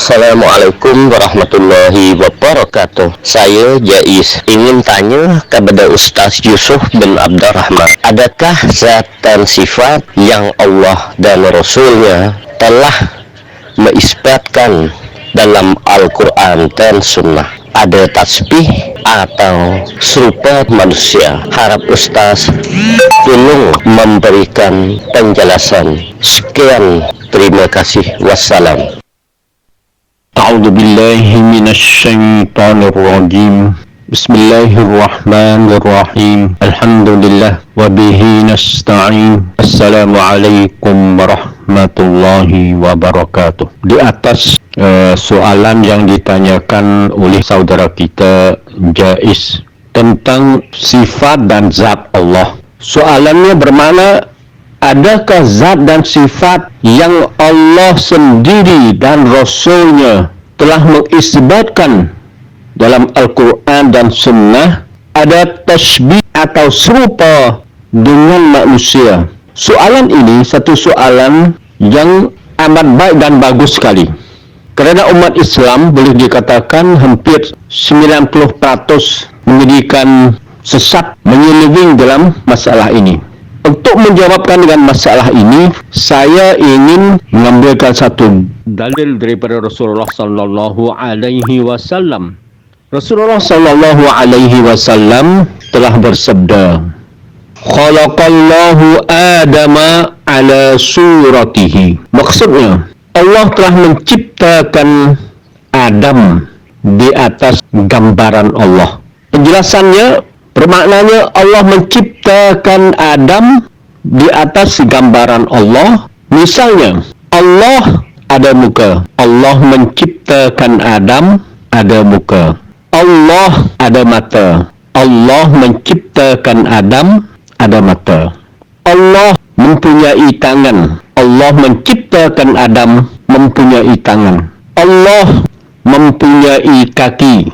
Assalamualaikum warahmatullahi wabarakatuh. Saya Jais ingin tanya kepada Ustaz Yusuf bin Abdurrahman, adakah zat dan sifat yang Allah dan Rasulnya telah mengisbatkan dalam Al-Quran dan Sunnah? Ada tasbih atau serupa manusia? Harap Ustaz tolong memberikan penjelasan. Sekian, terima kasih. Wassalam. A'udzu billahi minasyaitonir rajim. Bismillahirrahmanirrahim. Alhamdulillah wa bihi nasta'in. Assalamualaikum warahmatullahi wabarakatuh. Di atas soalan yang ditanyakan oleh saudara kita Jais tentang sifat dan zat Allah. Soalannya bermakna, adakah zat dan sifat yang Allah sendiri dan Rasulnya telah mengisbatkan dalam Al-Quran dan Sunnah? Ada tasbih atau serupa dengan manusia? Soalan ini satu soalan yang amat baik dan bagus sekali. Kerana umat Islam boleh dikatakan hampir 90% menjadikan sesat, menyeleweng dalam masalah ini. Untuk menjawabkan dengan masalah ini, saya ingin mengambilkan satu dalil daripada Rasulullah sallallahu alaihi wasallam. Rasulullah sallallahu alaihi wasallam telah bersabda, "Khalaqallahu Adama ala suratihi." Maksudnya, Allah telah menciptakan Adam di atas gambaran Allah. Penjelasannya bermaknanya Allah menciptakan Adam di atas gambaran Allah. Misalnya, Allah ada muka. Allah menciptakan Adam ada muka. Allah ada mata. Allah menciptakan Adam ada mata. Allah mempunyai tangan. Allah menciptakan Adam mempunyai tangan. Allah mempunyai kaki.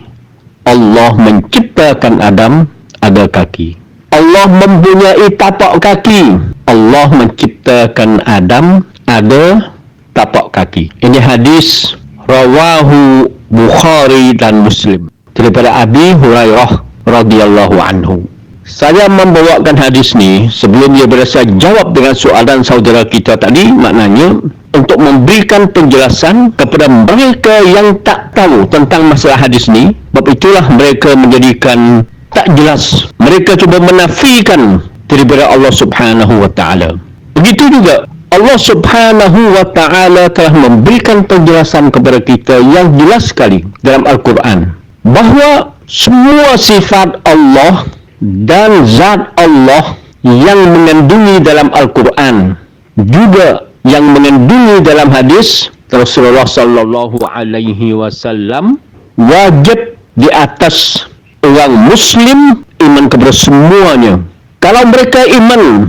Allah menciptakan Adam ada kaki. Allah mempunyai tapak kaki. Allah menciptakan Adam ada tapak kaki. Ini hadis rawahu Bukhari dan Muslim daripada Abi Hurairah radhiyallahu anhu. Saya membawakan hadis ni sebelum dia berasa jawab dengan soalan saudara kita tadi, maknanya untuk memberikan penjelasan kepada mereka yang tak tahu tentang masalah hadis ni. Sebab itulah mereka menjadikan tak jelas. Mereka cuba menafikan daripada Allah Subhanahu wa taala. Begitu juga Allah Subhanahu wa taala telah memberikan penjelasan kepada kita yang jelas sekali dalam Al-Quran bahawa semua sifat Allah dan zat Allah yang mengandungi dalam Al-Quran, juga yang mengandungi dalam hadis Rasulullah sallallahu alaihi wasallam, wajib di atas orang Muslim iman kepada semuanya. Kalau mereka iman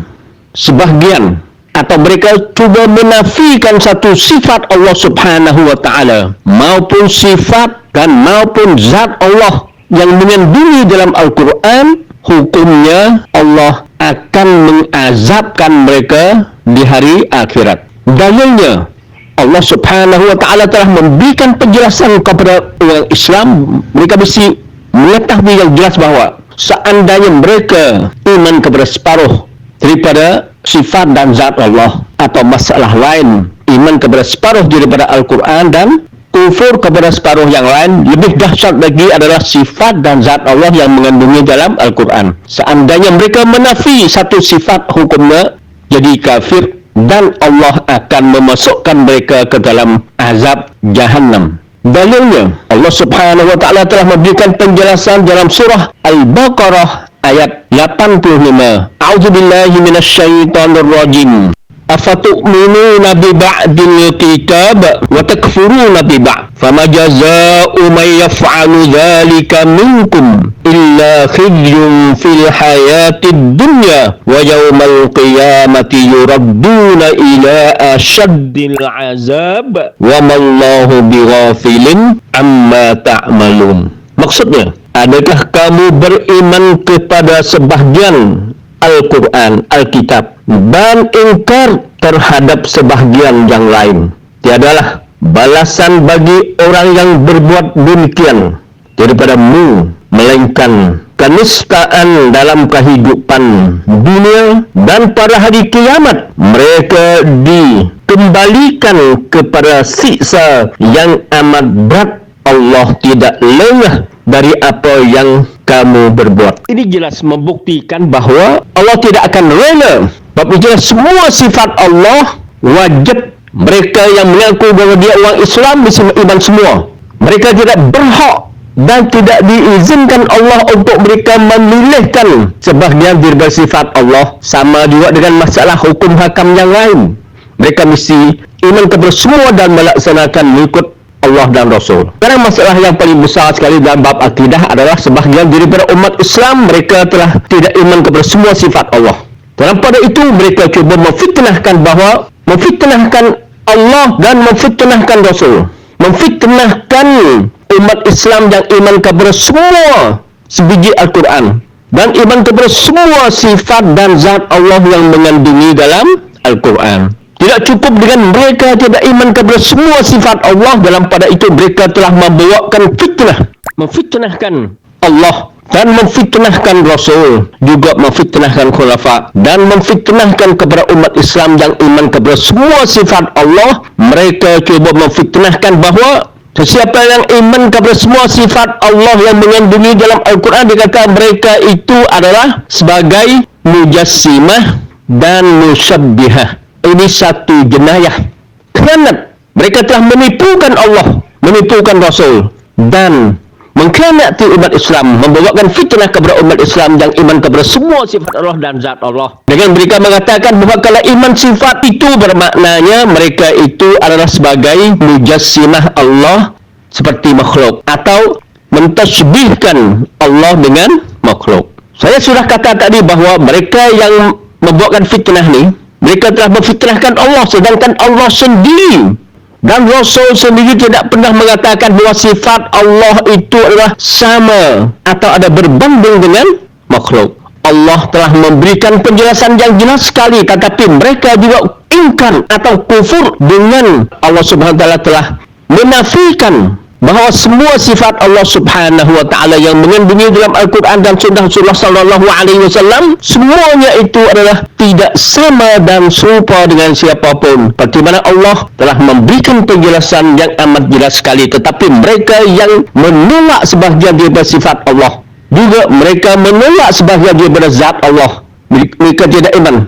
sebahagian atau mereka cuba menafikan satu sifat Allah Subhanahu wa taala maupun sifat dan maupun zat Allah yang mengandungi dalam Al-Quran, hukumnya Allah akan mengazabkan mereka di hari akhirat. Dalilnya, Allah Subhanahu wa taala telah memberikan penjelasan kepada orang Islam. Mereka mesti mengetahui yang jelas bahawa seandainya mereka iman kepada separuh daripada sifat dan zat Allah atau masalah lain, iman kepada separuh daripada Al-Quran dan kufur kepada separuh yang lain, lebih dahsyat lagi adalah sifat dan zat Allah yang mengandungi dalam Al-Quran. Seandainya mereka menafi satu sifat, hukumnya jadi kafir dan Allah akan memasukkan mereka ke dalam azab Jahannam. Dalilnya, Allah Subhanahu wa taala telah memberikan penjelasan dalam surah Al-Baqarah ayat 85. A'udzubillahi minasyaitonir rajim. Afatu'minuna bi ba'dil kitab wa takfuruna bi ba'd. Fama jazaa'u man yaf'alu dzalika minkum illa khizyun fil hayatid dunya wa yawmal qiyamati yuradduna ila ashaddil 'azab wa mallahu bighafilin amma ta'malun. Maksudnya, adakah kamu beriman kepada sebahagian Al-Quran, Alkitab, dan ingkar terhadap sebahagian yang lain? Tiadalah balasan bagi orang yang berbuat demikian daripadamu, melainkan kenistaan dalam kehidupan dunia, dan pada hari kiamat mereka dikembalikan kepada siksa yang amat berat. Allah tidak lengah dari apa yang kamu berbuat. Ini jelas membuktikan bahawa Allah tidak akan rela. Sebab itu semua sifat Allah wajib mereka yang mengaku bahawa dia orang Islam mesti iman semua. Mereka tidak berhak dan tidak diizinkan Allah untuk mereka memilihkan sebahagian daripada sifat Allah. Sama juga dengan masalah hukum hakam yang lain. Mereka mesti iman kepada semua dan melaksanakan mengikut Allah dan Rasul. Sekarang masalah yang paling besar sekali dalam bab akidah adalah sebahagian daripada umat Islam mereka telah tidak iman kepada semua sifat Allah. Dalam pada itu mereka cuba memfitnahkan Allah dan memfitnahkan Rasul. Memfitnahkan umat Islam yang iman kepada semua sebiji Al-Quran dan iman kepada semua sifat dan zat Allah yang mengandungi dalam Al-Quran. Tidak cukup dengan mereka tidak iman kepada semua sifat Allah, dalam pada itu mereka telah membawakan fitnah, memfitnahkan Allah dan memfitnahkan Rasul, juga memfitnahkan khulafa dan memfitnahkan kepada umat Islam yang iman kepada semua sifat Allah. Mereka cuba memfitnahkan bahawa sesiapa yang iman kepada semua sifat Allah yang mengandungi dalam Al-Quran, dikatakan mereka itu adalah sebagai mujassimah dan musyabbihah. Ini satu jenayah khianat. Mereka telah menipukan Allah, menipukan Rasul dan mengkhianati umat Islam, membawakan fitnah kepada umat Islam yang iman kepada semua sifat Allah dan zat Allah. Dengan mereka mengatakan bahawa kalau iman sifat itu bermaknanya mereka itu adalah sebagai mujassimah Allah seperti makhluk, atau mentasbihkan Allah dengan makhluk. Saya sudah kata tadi bahawa mereka yang membuatkan fitnah ni, mereka telah memfitnahkan Allah, sedangkan Allah sendiri dan Rasul sendiri tidak pernah mengatakan bahawa sifat Allah itu adalah sama atau ada berbanding dengan makhluk. Allah telah memberikan penjelasan yang jelas sekali, tetapi mereka juga ingkar atau kufur dengan Allah Subhanahu wa taala telah menafikan bahawa semua sifat Allah Subhanahu wa taala yang mengandungi dalam Al-Quran dan sunnah Rasulullah sallallahu alaihi wasallam, semuanya itu adalah tidak sama dan serupa dengan siapapun. Seperti mana Allah telah memberikan penjelasan yang amat jelas sekali, tetapi mereka yang menolak sebahagian daripada sifat Allah, juga mereka menolak sebahagian daripada zat Allah, mereka tidak iman.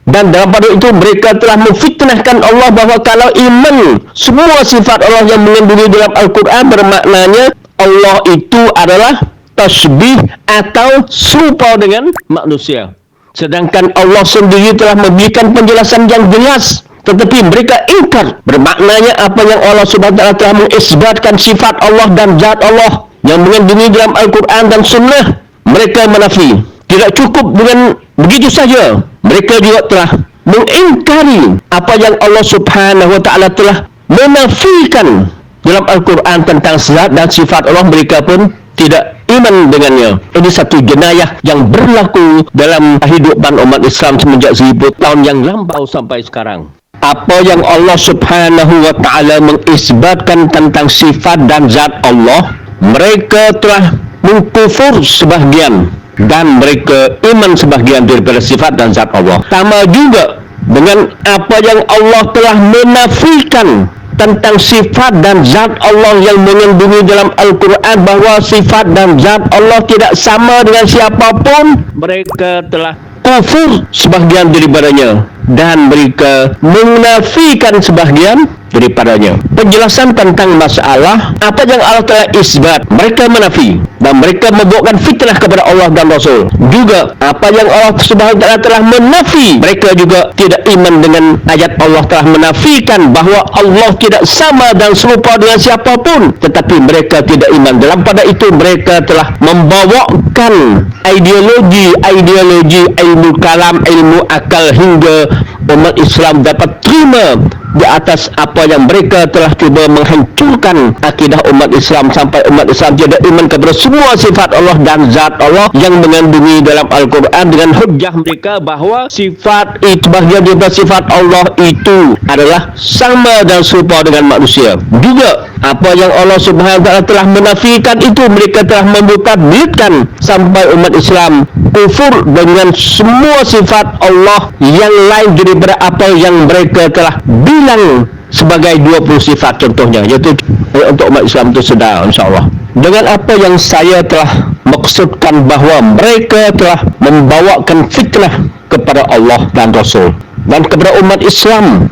Dan dalam pada itu mereka telah memfitnahkan Allah bahawa kalau iman semua sifat Allah yang mengandungi dalam Al-Quran, bermaknanya Allah itu adalah tasbih atau serupa dengan manusia. Sedangkan Allah sendiri telah memberikan penjelasan yang jelas, tetapi mereka ingkar. Bermaknanya apa yang Allah Subhanahu wa taala telah mengisbatkan sifat Allah dan zat Allah yang mengandungi dalam Al-Quran dan sunnah, mereka menafi. Tidak cukup dengan begitu saja, mereka juga telah mengingkari apa yang Allah Subhanahu wa taala telah menafikan dalam Al-Quran tentang zat dan sifat Allah. Mereka pun tidak iman dengannya. Ini satu jenayah yang berlaku dalam kehidupan umat Islam semenjak 1000 tahun yang lampau sampai sekarang. Apa yang Allah Subhanahu wa taala mengisbatkan tentang sifat dan zat Allah, mereka telah mengkufur sebahagian dan mereka iman sebahagian daripada sifat dan zat Allah. Sama juga dengan apa yang Allah telah menafikan tentang sifat dan zat Allah yang mengandungi dalam Al-Quran, bahawa sifat dan zat Allah tidak sama dengan siapapun. Mereka telah kufur sebahagian daripadanya dan mereka menafikan sebahagian daripadanya. Penjelasan tentang masalah apa yang Allah telah isbat, mereka menafi dan mereka membawakan fitnah kepada Allah dan Rasul. Juga apa yang Allah Subhanahu wa taala telah menafi, mereka juga tidak iman dengan ayat Allah telah menafikan bahawa Allah tidak sama dan serupa dengan siapapun, tetapi mereka tidak iman. Dalam pada itu mereka telah membawakan ideologi ilmu kalam, ilmu akal, hingga umat Islam dapat terima di atas apa yang mereka telah cuba menghancurkan akidah umat Islam sampai umat Islam tidak iman kepada semua sifat Allah dan zat Allah yang mengandungi dalam Al-Quran dengan hujjah mereka bahawa sifat itu, bahagian daripada sifat Allah itu adalah sama dan serupa dengan manusia. Juga apa yang Allah Subhanahu wa taala telah menafikan itu mereka telah memutadbirkan sampai umat Islam kufur dengan semua sifat Allah yang lain daripada apa yang mereka telah bilang sebagai 20 sifat contohnya, iaitu untuk umat Islam itu sedar insya-Allah. Dengan apa yang saya telah maksudkan bahawa mereka telah membawakan fitnah kepada Allah dan Rasul dan kepada umat Islam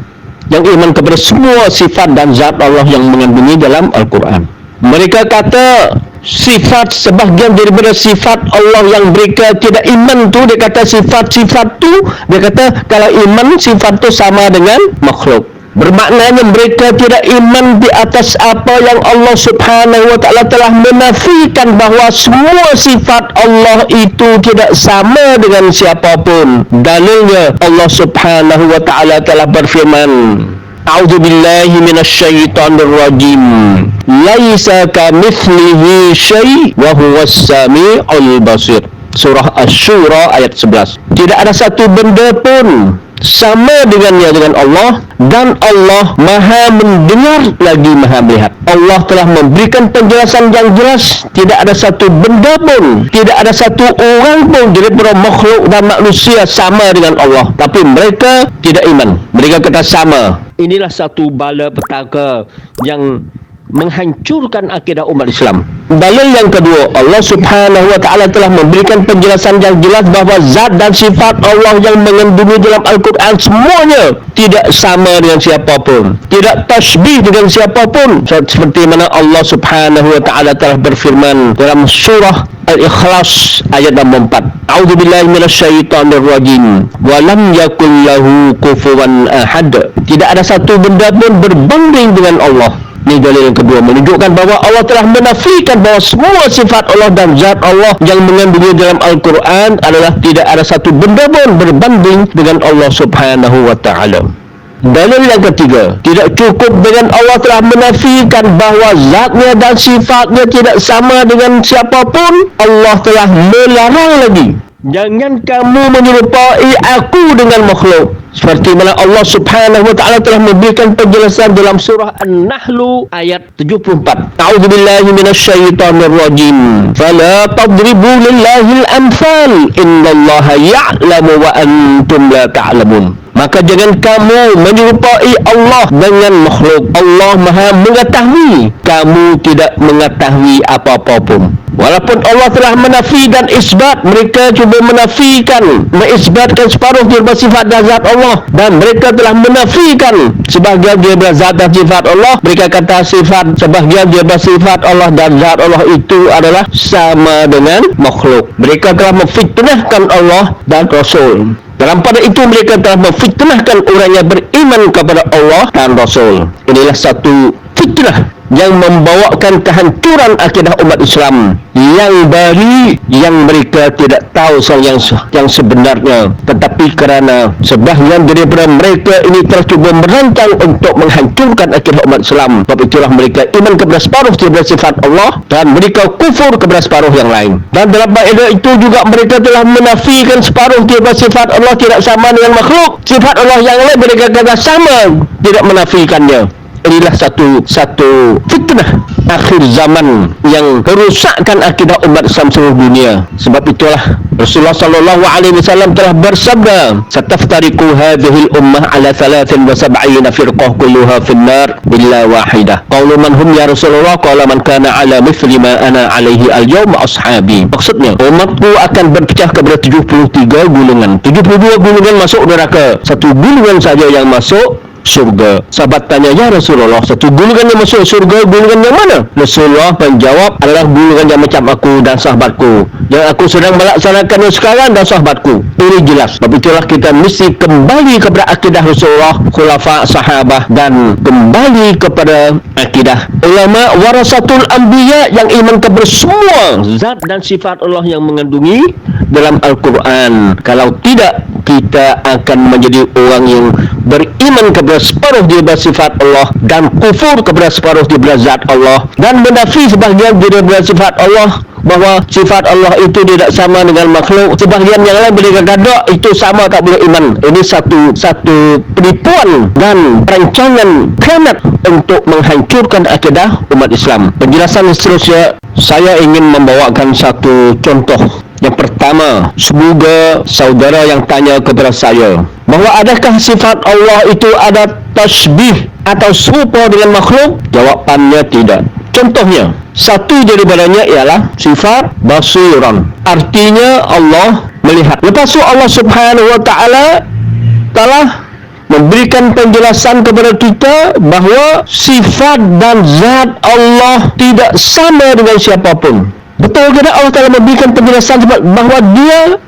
yang iman kepada semua sifat dan zat Allah yang mengandungi dalam Al-Quran. Mereka kata sifat, sebahagian daripada sifat Allah yang mereka tidak iman tu, dia kata sifat-sifat tu, dia kata kalau iman sifat tu sama dengan makhluk. Bermaknanya mereka tidak iman di atas apa yang Allah Subhanahu wa taala telah menafikan bahawa semua sifat Allah itu tidak sama dengan siapapun. Dalilnya Allah Subhanahu wa taala telah berfirman, A'udzu billahi minasyaitonir rajim. Laisa kamitslihi syai' wa huwas samiul basir. Surah Asy-Syura ayat 11. Tidak ada satu benda pun sama dengannya dengan Allah, dan Allah maha mendengar lagi maha melihat. Allah telah memberikan penjelasan yang jelas. Tidak ada satu benda pun, tidak ada satu orang pun daripada makhluk dan manusia sama dengan Allah, tapi mereka tidak iman. Mereka kata sama. Inilah satu bala petaka yang menghancurkan akidah umat Islam. Dalil yang kedua, Allah Subhanahu wa taala telah memberikan penjelasan yang jelas bahawa zat dan sifat Allah yang mengandungi dalam Al-Quran semuanya tidak sama dengan siapapun, tidak tasbih dengan siapapun, seperti mana Allah Subhanahu wa taala telah berfirman dalam surah Al-Ikhlas ayat 64. A'udzu billahi minasyaitonir rajim. Wa lam yakul lahu kufuwan ahad. Tidak ada satu benda pun berbanding dengan Allah. Ini dalil yang kedua, menunjukkan bahawa Allah telah menafikan bahawa semua sifat Allah dan zat Allah yang mengandungi dalam Al-Quran adalah tidak ada satu benda pun berbanding dengan Allah Subhanahu wa ta'ala. Dalil yang ketiga, tidak cukup dengan Allah telah menafikan bahawa zatnya dan sifatnya tidak sama dengan siapapun, Allah telah melarang lagi, jangan kamu menyerupai aku dengan makhluk. Seperti mana Allah Subhanahu wa taala telah memberikan penjelasan dalam surah An-Nahl ayat 74. A'udzu billahi minasyaitonir rajim. Fala tadribu lillahil amsal. Innallaha ya'lamu wa antum la ta'lamun. Maka jangan kamu menyerupai Allah dengan makhluk. Allah Maha mengetahui, kamu tidak mengetahui apa-apa pun. Walaupun Allah telah menafi dan isbat, mereka cuba menafikan, mengisbatkan separuh daripada sifat dan zat Allah, dan mereka telah menafikan sebahagian daripada zat dan sifat Allah. Mereka kata sifat, sebahagian daripada sifat Allah dan zat Allah itu adalah sama dengan makhluk. Mereka telah memfitnahkan Allah dan Rasul. Dalam pada itu mereka telah memfitnahkan orang yang beriman kepada Allah dan Rasul. Inilah satu fitnah yang membawakan kehancuran akidah umat Islam yang baru, yang mereka tidak tahu yang sebenarnya. Tetapi kerana sebahagian daripada mereka ini telah cuba merancang untuk menghancurkan akidah umat Islam, sebab itulah mereka iman kepada separuh daripada sifat Allah dan mereka kufur kepada separuh yang lain. Dan dalam bab itu juga mereka telah menafikan separuh daripada sifat Allah tidak sama dengan makhluk. Sifat Allah yang lain mereka kata sama, tidak menafikannya. Inilah satu fitnah akhir zaman yang merosakkan akidah umat Islam seluruh dunia. Sebab itulah Rasulullah sallallahu alaihi wasallam telah bersabda, "Sataftariqu hadhihi al-ummah ala 73 firqah kulluha fin nar illa wahidah." Qalu man hum ya Rasulullah? Qala man kana ala mithli ma ana alaihi al-yawm ashabi. Maksudnya, umatku akan berpecah kepada 73 golongan. 72 golongan masuk neraka, satu golongan saja yang masuk surga. Sahabat tanya, ya Rasulullah, satu golongan yang masuk surga, golongan yang mana? Rasulullah menjawab, adalah golongan yang macam aku dan sahabatku, yang aku sedang melaksanakannya sekarang dan sahabatku. Ini jelas. Sebab itulah kita mesti kembali kepada akidah Rasulullah, khulafa, sahabah, dan kembali kepada akidah ulama warasatul anbiya yang iman kepada semua zat dan sifat Allah yang mengandungi dalam Al-Quran. Kalau tidak, kita akan menjadi orang yang beriman kepada separuh daripada sifat Allah dan kufur kepada separuh daripada zat Allah, dan menafi sebahagian daripada sifat Allah, bahawa sifat Allah itu tidak sama dengan makhluk. Sebahagian yang lain boleh kata itu sama, tak boleh iman. Ini satu penipuan dan perancangan khianat untuk menghancurkan akidah umat Islam. Penjelasan seterusnya, saya ingin membawakan satu contoh. Yang pertama, semoga saudara yang tanya kepada saya bahawa adakah sifat Allah itu ada tasbih atau serupa dengan makhluk? Jawapannya tidak. Contohnya, satu daripadanya ialah sifat basiran. Artinya Allah melihat. Lepas itu Allah Subhanahu wa ta'ala telah memberikan penjelasan kepada kita bahawa sifat dan zat Allah tidak sama dengan siapapun. Betul ke tak? Allah telah memberikan penjelasan bahawa dia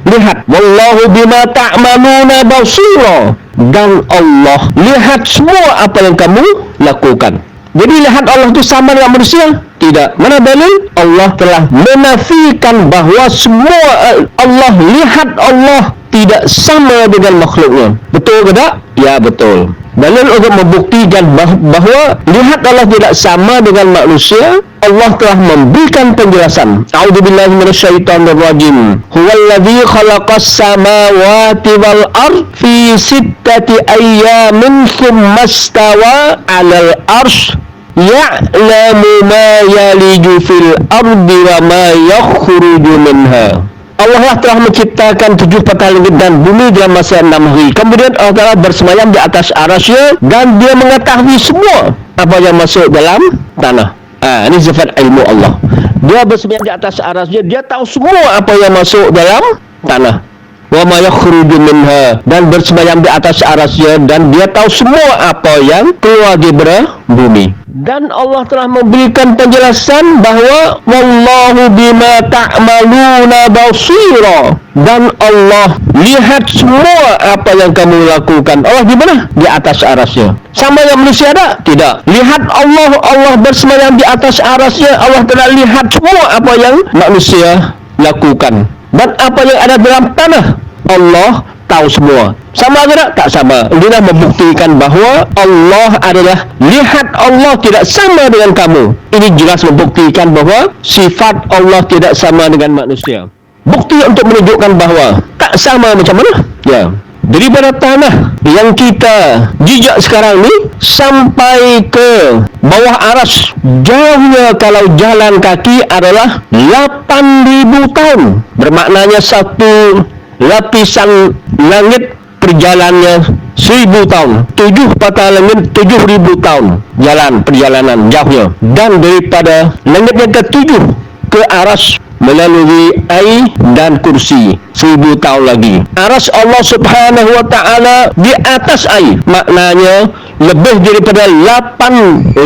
lihat. Wallahu bima ta'maluna basira. Dan Allah lihat semua apa yang kamu lakukan. Jadi lihat Allah itu sama dengan manusia? Tidak. Mana dalil? Allah telah menafikan bahawa semua Allah lihat Allah tidak sama dengan makhluknya. Betul ke tak? Ya, betul. Dalil untuk membuktikan bahawa lihat Allah tidak sama dengan manusia, Allah telah memberikan penjelasan. A'udzubillahi minasyaitonirrajim. Huwallazi khalaqas samawati wal ard fi sittati ayyamin tsumma istawa 'alal arsy ya'lamu ma yaliju fil ardi wa ma yakhruju minha. Allah telah menciptakan 7 patah langit dan bumi dalam masa 6 hari. Kemudian Allah Ta'ala bersemayam di atas arasy-Nya dan Dia mengetahui semua apa yang masuk dalam tanah. Ini sifat ilmu Allah. Dia bersemayam di atas arasy-Nya, Dia tahu semua apa yang masuk dalam tanah. Wa ma yakhruju minha, dan bersemayam di atas arasy-Nya dan Dia tahu semua apa yang keluar dari bumi. Dan Allah telah memberikan penjelasan bahawa wallahu bima ta'maluna basira, dan Allah lihat semua apa yang kamu lakukan. Allah di mana? Di atas arasy-Nya. Sama yang manusia ada? Tidak. Lihat Allah bersemayam di atas arasy-Nya. Allah telah lihat semua apa yang manusia lakukan. Dan apa yang ada dalam tanah, Allah tahu semua. Sama ke tak? Tak sama. Inilah membuktikan bahawa Allah adalah lihat Allah tidak sama dengan kamu. Ini jelas membuktikan bahawa sifat Allah tidak sama dengan manusia. Bukti untuk menunjukkan bahawa tak sama macam mana? Ya. Daripada tanah yang kita jejak sekarang ni sampai ke bawah aras, jauhnya kalau jalan kaki adalah 8,000 tahun. Bermaknanya satu lapisan langit perjalanannya 1,000 tahun. 7 patah langit 7,000 tahun perjalanan jauhnya. Dan daripada langit yang ke-7 ke aras melalui air dan kursi 1,000 tahun lagi. Aras Allah Subhanahu wa ta'ala di atas air, maknanya lebih daripada 8,000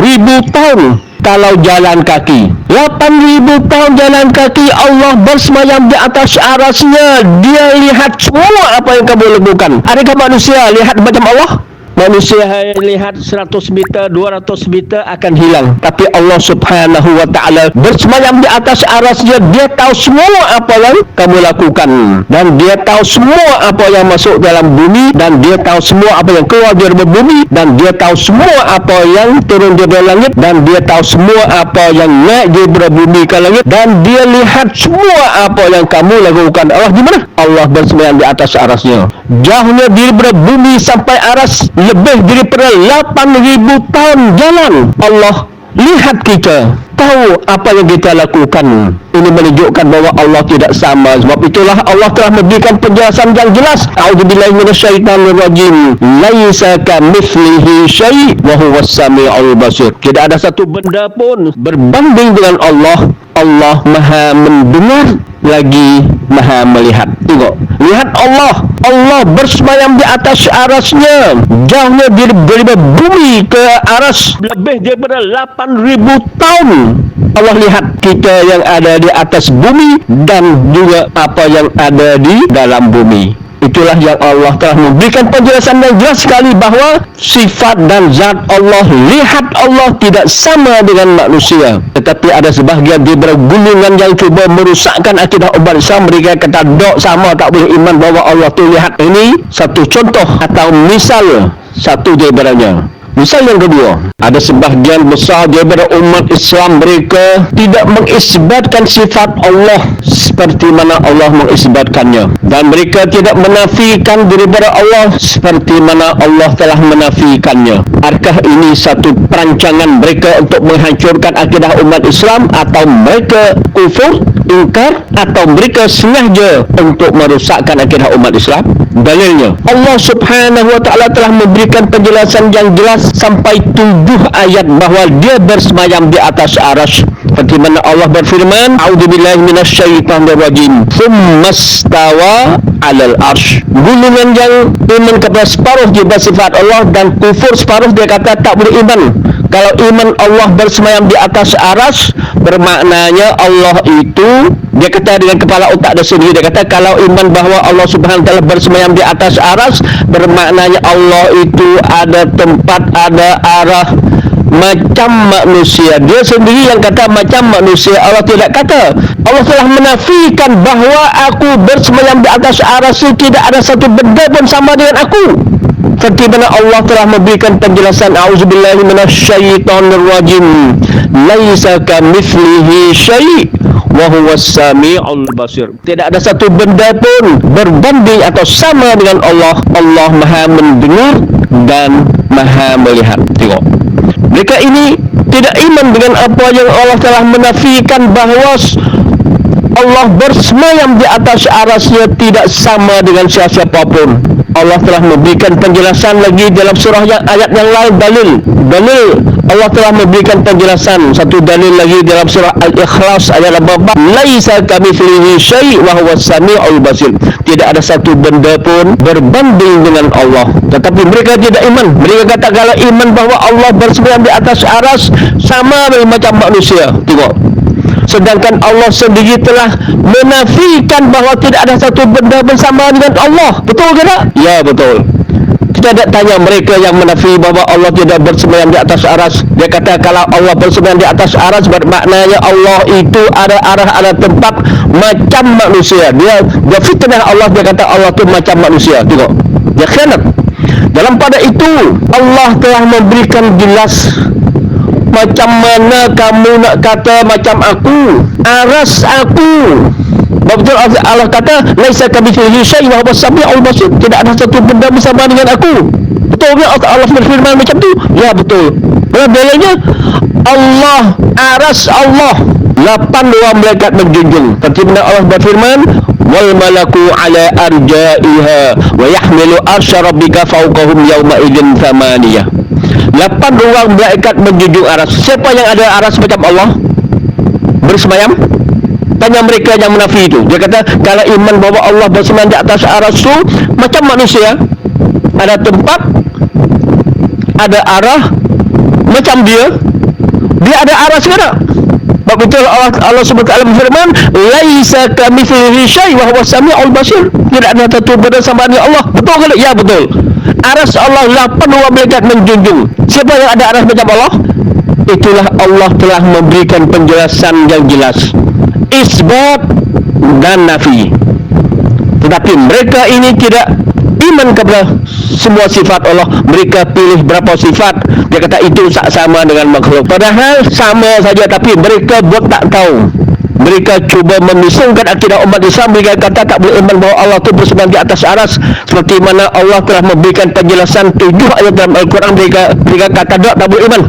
tahun kalau jalan kaki. 8,000 tahun jalan kaki, Allah bersemayam di atas arasy-Nya. Dia lihat semua apa yang kamu lakukan. Adakah manusia lihat macam Allah? Manusia lihat 100 meter, 200 meter akan hilang. Tapi Allah Subhanahu wa ta'ala bersemayam di atas arasy-Nya. Dia tahu semua apa yang kamu lakukan. Dan Dia tahu semua apa yang masuk dalam bumi. Dan Dia tahu semua apa yang keluar dari bumi. Dan Dia tahu semua apa yang turun dari langit. Dan Dia tahu semua apa yang naik dari bumi ke langit. Dan Dia lihat semua apa yang kamu lakukan. Allah di mana? Allah bersemayam di atas arasy-Nya. Jauhnya daripada bumi sampai aras lebih daripada 8,000 tahun jalan. Allah lihat kita, tahu apa yang kita lakukan. Ini menunjukkan bahawa Allah tidak sama. Sebab itulah Allah telah memberikan penjelasan yang jelas. A'udzubillahi minasyaitonirrajim. Laisa kamitslihi syai' wa huwas samiul basir. Tidak ada satu benda pun berbanding dengan Allah. Allah Maha mendengar lagi Maha melihat. Tengok, lihat Allah. Allah bersemayam di atas arasy-Nya. Jauhnya daripada bumi ke aras lebih daripada 8,000 tahun. Allah lihat kita yang ada di atas bumi dan juga apa yang ada di dalam bumi. Itulah yang Allah telah memberikan penjelasan yang jelas sekali bahawa sifat dan zat Allah, lihat Allah tidak sama dengan manusia. Tetapi ada sebahagian daripada golongan yang cuba merusakkan akidah umat Islam. Mereka kata dok sama, tak boleh iman bahawa Allah tu lihat. Ini satu contoh atau misal satu daripadanya. Misal yang kedua, ada sebahagian besar daripada umat Islam, mereka tidak mengisbatkan sifat Allah seperti mana Allah mengisbatkannya, dan mereka tidak menafikan daripada Allah seperti mana Allah telah menafikannya. Adakah ini satu perancangan mereka untuk menghancurkan akidah umat Islam, atau mereka kufur, ingkar, atau mereka sengaja untuk merosakkan akidah umat Islam? Dalilnya, Allah Subhanahu wa ta'ala telah memberikan penjelasan yang jelas sampai 7 ayat bahawa dia bersemayam di atas arasy. Seperti mana Allah berfirman, a'udzubillahi minasyaitonirrajim, tsummastawa 'alal arsy. Golongan yang iman kepada separuh dia bersifat Allah dan kufur separuh, dia kata tak boleh iman. Kalau iman Allah bersemayam di atas arasy, bermaknanya Allah itu, dia kata dengan kepala otak dia sendiri, dia kata kalau iman bahawa Allah Subhanahu wa ta'ala bersemayam di atas arasy, bermaknanya Allah itu ada tempat, ada arah macam manusia. Dia sendiri yang kata macam manusia. Allah tidak kata. Allah telah menafikan bahawa aku bersemayam di atas arasy, tidak ada satu benda pun sama dengan aku. Seperti mana Allah telah memberikan penjelasan, a'udzubillahi minasyaitonirrajim, laisa kamitslihi syai' wa huwas sami'ul basir. Tidak ada satu benda pun berbanding atau sama dengan Allah. Allah Maha mendengar dan Maha melihat. Tengok, mereka ini tidak iman dengan apa yang Allah telah menafikan bahawa Allah bersemayam di atas arasy tidak sama dengan siapa-siapa. Allah telah memberikan penjelasan lagi dalam surah ayat yang lain. Dalil Allah telah memberikan penjelasan, satu dalil lagi dalam surah Al-Ikhlas ayat 14, laisa kamitslihi syai' wa huwas sami'ul basir. Tidak ada satu benda pun berbanding dengan Allah. Tetapi mereka tidak iman. Mereka kata kalau iman bahawa Allah bersemayam di atas arasy sama macam manusia. Tengok, sedangkan Allah sendiri telah menafikan bahawa tidak ada satu benda bersama dengan Allah. Betul ke tak? Ya, betul. Kita tidak tanya mereka yang menafi bahawa Allah tidak bersemayam di atas arasy. Dia kata kalau Allah bersemayam di atas arasy, bermaknanya Allah itu ada arah, ada tempat macam manusia. Dia fitnah Allah. Dia kata Allah itu macam manusia. Tengok, dia khianat. Dalam pada itu Allah telah memberikan jelas macam mana kamu nak kata macam aku, aras aku. Betul, Allah kata laisa kamitslihi syai' wa huwas sami'ul basir. Tidak ada satu benda bersama dengan aku. Betul ke Allah berfirman macam tu? Ya, betul. Dalilnya Allah, aras Allah, 8 ruang malaikat menjunjung. Seperti mana Allah berfirman, wal malaku ala arja'iha wa yahmilu arsy rabbika fawqahum yawma idzin thamaniyah. 8 ruang malaikat menjunjung aras. Siapa yang ada aras macam Allah bersemayam? Tanya mereka yang munafik itu. Dia kata kalau iman bahawa Allah bersemayam di atas aras itu macam manusia, ada tempat, ada arah macam dia ada aras ke tak? Betul, Allah SWT berfirman, laisa kamitslihi syai' wa huwas sami'ul basir. Tidak ada satu benda sama dengan Allah. Betul ke tak? Ya, betul. Aras Allah 8 ruang malaikat menjunjung. Siapa yang ada aras macam Allah? Itulah Allah telah memberikan penjelasan yang jelas, isbat dan nafi. Tetapi mereka ini tidak iman kepada semua sifat Allah. Mereka pilih berapa sifat, dia kata itu sama dengan makhluk. Padahal sama saja, tapi mereka buat tak tahu. Mereka cuba memisahkan akidah umat Islam. Mereka kata tak boleh iman bahawa Allah itu bersemayam di atas aras. Seperti mana Allah telah memberikan penjelasan 7 ayat dalam Al-Quran. Mereka kata tak boleh iman.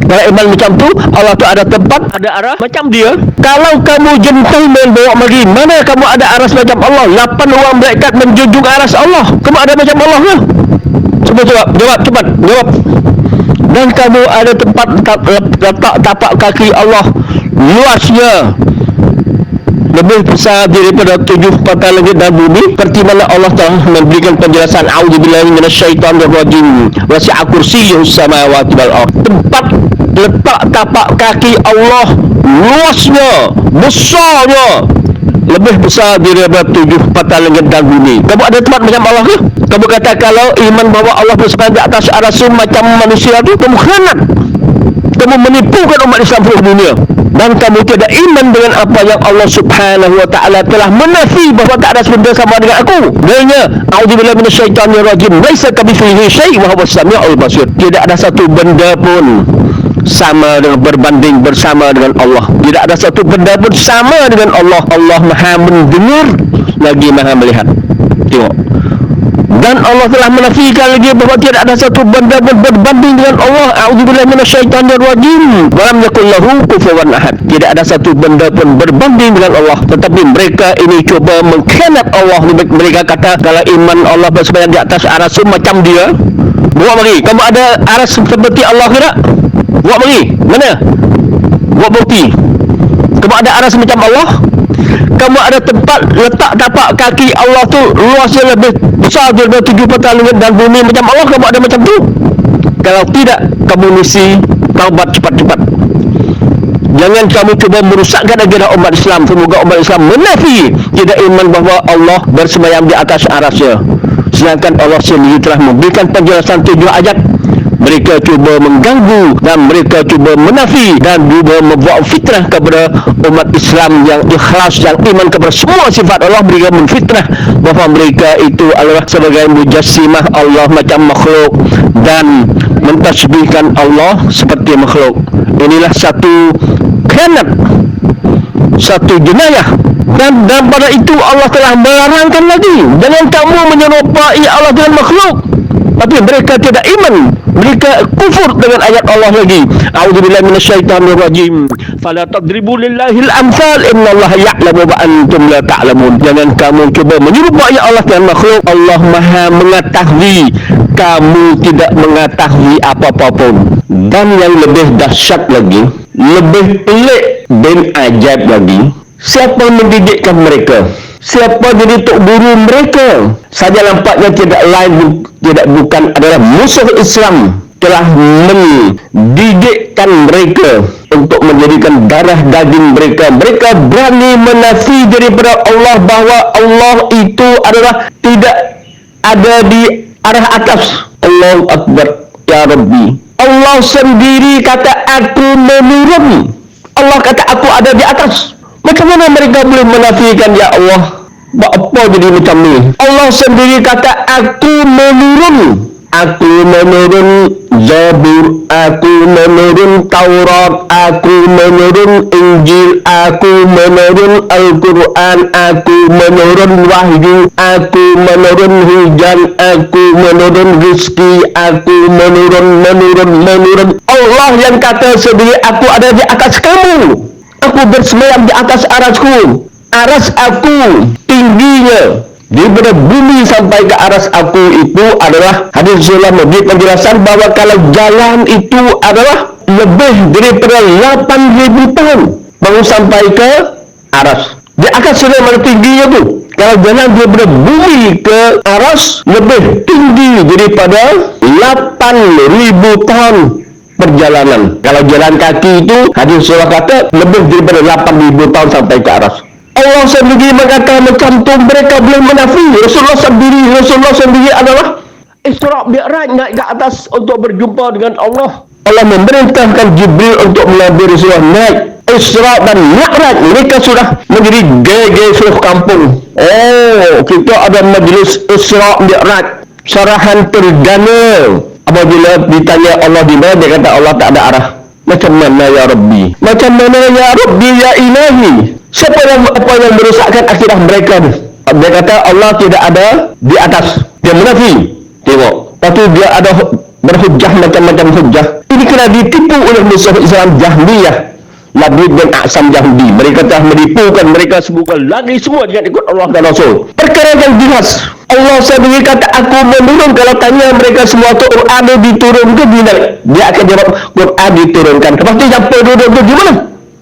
Kalau iman macam tu, Allah tu ada tempat, ada arah macam dia. Kalau kamu gentleman bawa mari, mana kamu ada aras macam Allah? 8 ruang malaikat menjunjung aras Allah. Kamu ada macam Allah ke? Cuba jawab cepat, jawab. Dan kamu ada tempat letak tapak kaki Allah, luasnya lebih besar daripada 7 patah langit dan bumi. Seperti mana Allah telah memberikan penjelasan, a'udzubillahi minasyaitonirrajim, wasi'a kursiyyuhus samawati wal ardh. Tempat letak tapak kaki Allah luasnya, besarnya lebih besar daripada 7 patah langit dan bumi. Kamu ada tempat macam Allah ke? Kamu kata kalau iman bahawa Allah bersemayam di atas arasy macam manusia itu, kamu khianat. Kamu menipukan umat Islam seluruh dunia. Dan kamu tidak iman dengan apa yang Allah Subhanahu wa taala telah menafi bahawa tak ada benda sama dengan aku. Dengannya, a'udzubillahi minasyaitonir rajim. Laisa kamitslihi syai' wa huwas samiul basir. Tidak ada satu benda pun sama dengan berbanding bersama dengan Allah. Tidak ada satu benda pun sama dengan Allah. Allah Maha mendengar lagi Maha melihat. Tengok. Dan Allah telah menafikan lagi bahawa tidak ada satu benda pun berbanding dengan Allah. A'udzubillahi minasyaitonir rajim. Wa lam yakul lahu kufuwan ahad. Tidak ada satu benda pun berbanding dengan Allah. Tetapi mereka ini cuba mengkhianat Allah. Mereka kata kalau iman Allah bersemayam di atas arasy macam dia. Buat mari, kamu ada arasy seperti Allah ke tak? Buat mari. Mana? Buat bukti. Kamu ada arasy macam Allah? Kamu ada tempat letak tapak kaki Allah tu luasnya lebih besar daripada 7 patah langit dan bumi macam Allah? Kamu ada macam tu? Kalau tidak, kamu mesti taubat cepat-cepat. Jangan kamu cuba merusakkan ajaran umat Islam. Semoga umat Islam menafi tidak iman bahawa Allah bersemayam di atas arasy. Sedangkan Allah sendiri telah memberikan penjelasan 7 ayat. Mereka cuba mengganggu dan mereka cuba menafi dan cuba membuat fitnah kepada umat Islam yang ikhlas, yang iman kepada semua sifat Allah. Mereka menfitnah bahawa mereka itu adalah sebagai mujassimah Allah macam makhluk dan mentasbihkan Allah seperti makhluk. Inilah satu khianat, satu jenayah. Dan pada itu Allah telah melarangkan lagi, jangan kamu menyerupai Allah dengan makhluk. Tapi mereka tidak iman, mereka kufur dengan ayat Allah lagi. A'udzubillahi minasyaitonir rajim. Fala tadribu lillahil amsal innallaha ya'lamu wa antum la ta'lamun. Jangan kamu cuba menyerupai Allah dengan makhluk. Allah Maha mengetahui, kamu tidak mengetahui apa-apa pun. Dan yang lebih dahsyat lagi, lebih pelik dan ajaib lagi, siapa mendidikkan mereka? Siapa jadi tok guru mereka? Saja nampaknya tidak lain, tidak bukan adalah musuh Islam telah mendidikkan mereka untuk menjadikan darah daging mereka. Mereka berani menafi daripada Allah bahawa Allah itu adalah tidak ada di arah atas. Allahu Akbar, ya Rabbi. Allah sendiri kata aku menurun. Allah kata aku ada di atas. Macam mana mereka boleh menafikan ya Allah? Apa jadi macam ni? Allah sendiri kata aku menurun. Aku menurun Zabur, aku menurun Taurat, aku menurun Injil, aku menurun Al-Quran, aku menurun Wahyu, aku menurun hujan, aku menurun rezeki, aku menurun. Allah yang kata sendiri aku ada di atas kamu. Aku bersemayam di atas arasku. Aras aku tingginya daripada bumi sampai ke aras aku itu adalah hadis Rasulullah memberi penjelasan bahawa kalau jalan itu adalah lebih daripada 8,000 tahun baru sampai ke aras. Di atas sana mana tingginya tu? Kalau jalan daripada bumi ke aras lebih tinggi daripada 8,000 tahun perjalanan. Kalau jalan kaki itu hadis Rasulullah kata lebih daripada 8,000 tahun sampai ke aras. Allah sendiri mengatakan macam tu, mereka boleh menafi. Rasulullah sendiri adalah Isra' Mi'raj, naik ke atas untuk berjumpa dengan Allah. Allah memerintahkan Jibril untuk mengambil Rasulullah naik Isra' dan Mi'raj. Mereka sudah menjadi gay seluruh kampung. Oh, kita ada majlis Isra' Mi'raj, sarahan perdana. Apabila ditanya Allah di mana, dia kata Allah tak ada arah. Macam mana ya Rabbi? Macam mana ya Rabbi ya Ilahi? Siapa yang merosakkan akidah mereka ni? Dia kata Allah tidak ada di atas. Dia menafi. Tengok. Lepas tu dia ada berhujjah macam-macam hujjah. Ini kena ditipu oleh musuh Islam Jahmiyah, Labid bin A'sam Yahudi. Mereka telah menipukan mereka semua, lari semua dengan ikut Allah dan Rasul. Perkara yang jelas. Allah sendiri kata aku menurun. Kalau tanya mereka semua tu Quran diturun ke bila? Dia akan jawab Quran diturunkan. Lepas tu siapa duduk tu gimana?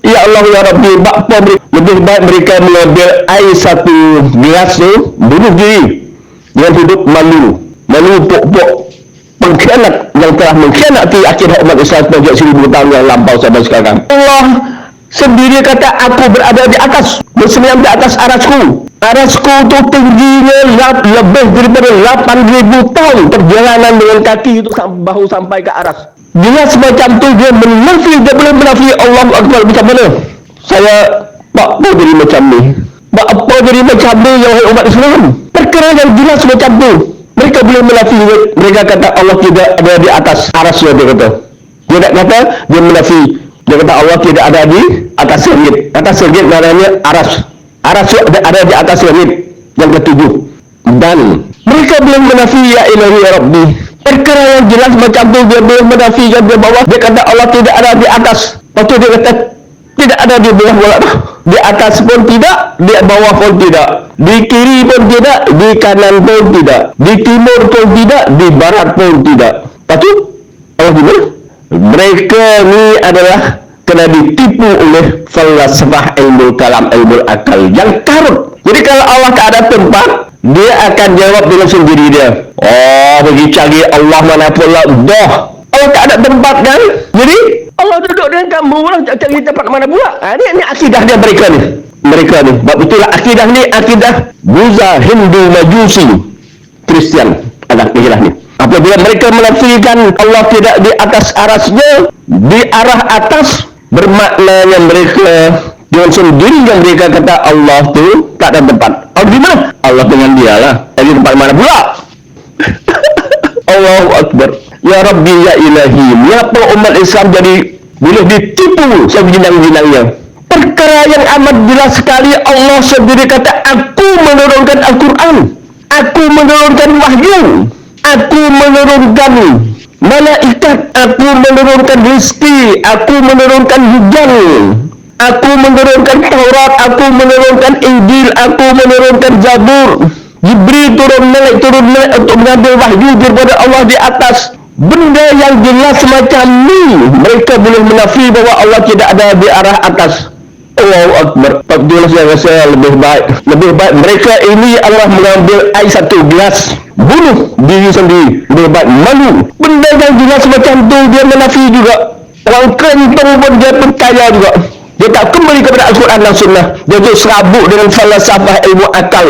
Ya Allah ya Rabbi, bapa lebih baik mereka mengambil air satu gelas tu, bunuh diri dengan hidup malu pok-pok pengkhianat yang telah mengkhianati akidah umat Islam sejak 1000 tahun yang lampau sampai sekarang. Allah sendiri kata aku berada di atas, bersemayam di atas arasku. Arasku itu tingginya lebih daripada 8.000 tahun perjalanan dengan kaki itu bahu sampai ke aras. Dia semacam tu, dia boleh menafi Allahu Akbar. Macam mana? Saya apa jadi macam ni? Apa jadi macam ni ya umat Islam? Perkara yang jelas macam tu. Mereka boleh menafi, mereka kata Allah tidak ada di atas arasnya, dia kata. Dia tak kata dia menafi. Dia kata Allah tidak ada di atas langit. Atas langit maknanya aras. Aras ada di atas langit yang ketujuh. Dan mereka boleh menafi ya ilahi ya Rabbi. Perkara yang jelas macam tu dia boleh menafikan di bawah. Dia kata Allah tidak ada di atas. Lepas tu dia kata tidak ada di bawah pula. Di atas pun tidak, di bawah pun tidak. Di kiri pun tidak, di kanan pun tidak. Di timur pun tidak, di barat pun tidak. Lepas tu Allah gimana? Mereka ni adalah kena ditipu oleh falsafah ilmu kalam, ilmu akal yang karut. Jadi kalau Allah tak ada tempat, dia akan jawab dengan sendiri dia. Oh, bagi cari Allah mana pula dah. Allah tak ada tempat kan? Jadi Allah duduk dengan kamu lah, tak cari tempat mana pula. Ini akidah dia mereka ni. Mereka ni. Sebab itulah akidah ni akidah Buddha, Hindu, Majusi, Kristian. Ada akidah ni. Apabila mereka menafikan Allah tidak di atas arasnya, di arah atas, bermaknanya mereka dengan sendiri yang mereka kata Allah tu tak ada tempat. Allah di mana? Allah dengan dia lah. Jadi tempat mana pula? Allahu Akbar. Ya Rabbi ya Ilahi. Mengapa umat Islam jadi boleh ditipu seginang-ginangnya? Perkara yang amat jelas sekali. Allah sendiri kata aku menurunkan Al-Quran, aku menurunkan wahyu, aku menurunkan malaikat, aku menurunkan rizki, aku menurunkan hujan, aku menurunkan Taurat, aku menurunkan Injil, aku menurunkan Zabur. Jibril turun naik untuk mengambil wahyu daripada Allah di atas. Benda yang jelas semacam ni, mereka boleh menafi bahawa Allah tidak ada di arah atas. Allahu Akbar. Abdullah saya rasa lebih baik mereka ini Allah mengambil air satu gelas, bunuh diri sendiri, lebih baik malu. Benda yang jelas semacam tu dia menafi juga. Orang kentung pun dia percaya juga. Dia tak kembali kepada Al-Quran dan Sunnah. Dia tu serabut dengan falsafah ilmu akal.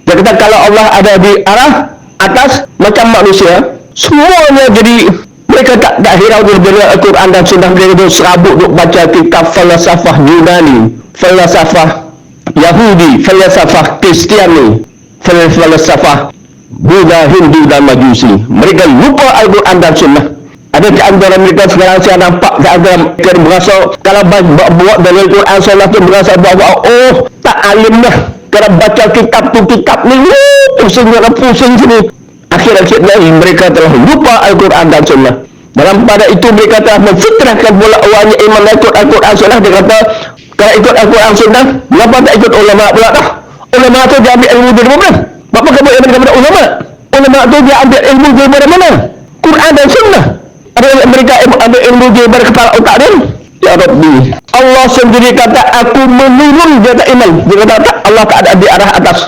Dia kata kalau Allah ada di arah atas macam manusia, semuanya jadi mereka tak hirau bila Al-Quran dan Sunnah. Mereka tu serabut duk baca kitab falsafah Yunani, falsafah Yahudi, falsafah Kristiani, falsafah Buddha, Hindu dan Majusi. Mereka lupa Al-Quran dan Sunnah. Ada di antara mereka sekarang saya nampak di antara mereka berasa kalau buat dari Al-Quran Sunnah tu berasa bahawa oh tak alim dah. Kalau baca kitab tu kitab ni pusing sini. Akhir-akhirnya mereka telah lupa Al-Quran dan Sunnah. Dalam pada itu mereka telah memfitrahkan pula awalnya iman ikut Al-Quran Sunnah. Dia kata kalau ikut Al-Quran Sunnah, kenapa tak ikut ulama pula dah? Ulama tu dia ambil ilmu dari mana? Bapa kamu iman kepada ulama? Ulama tu dia ambil ilmu dari mana? Quran dan Sunnah. Ada mereka ambil ilmu dari kepala otak dia. Ya Rabbi, Allah sendiri kata aku menurun di atas iman. Dia kata tak, Allah tak ada di arah atas.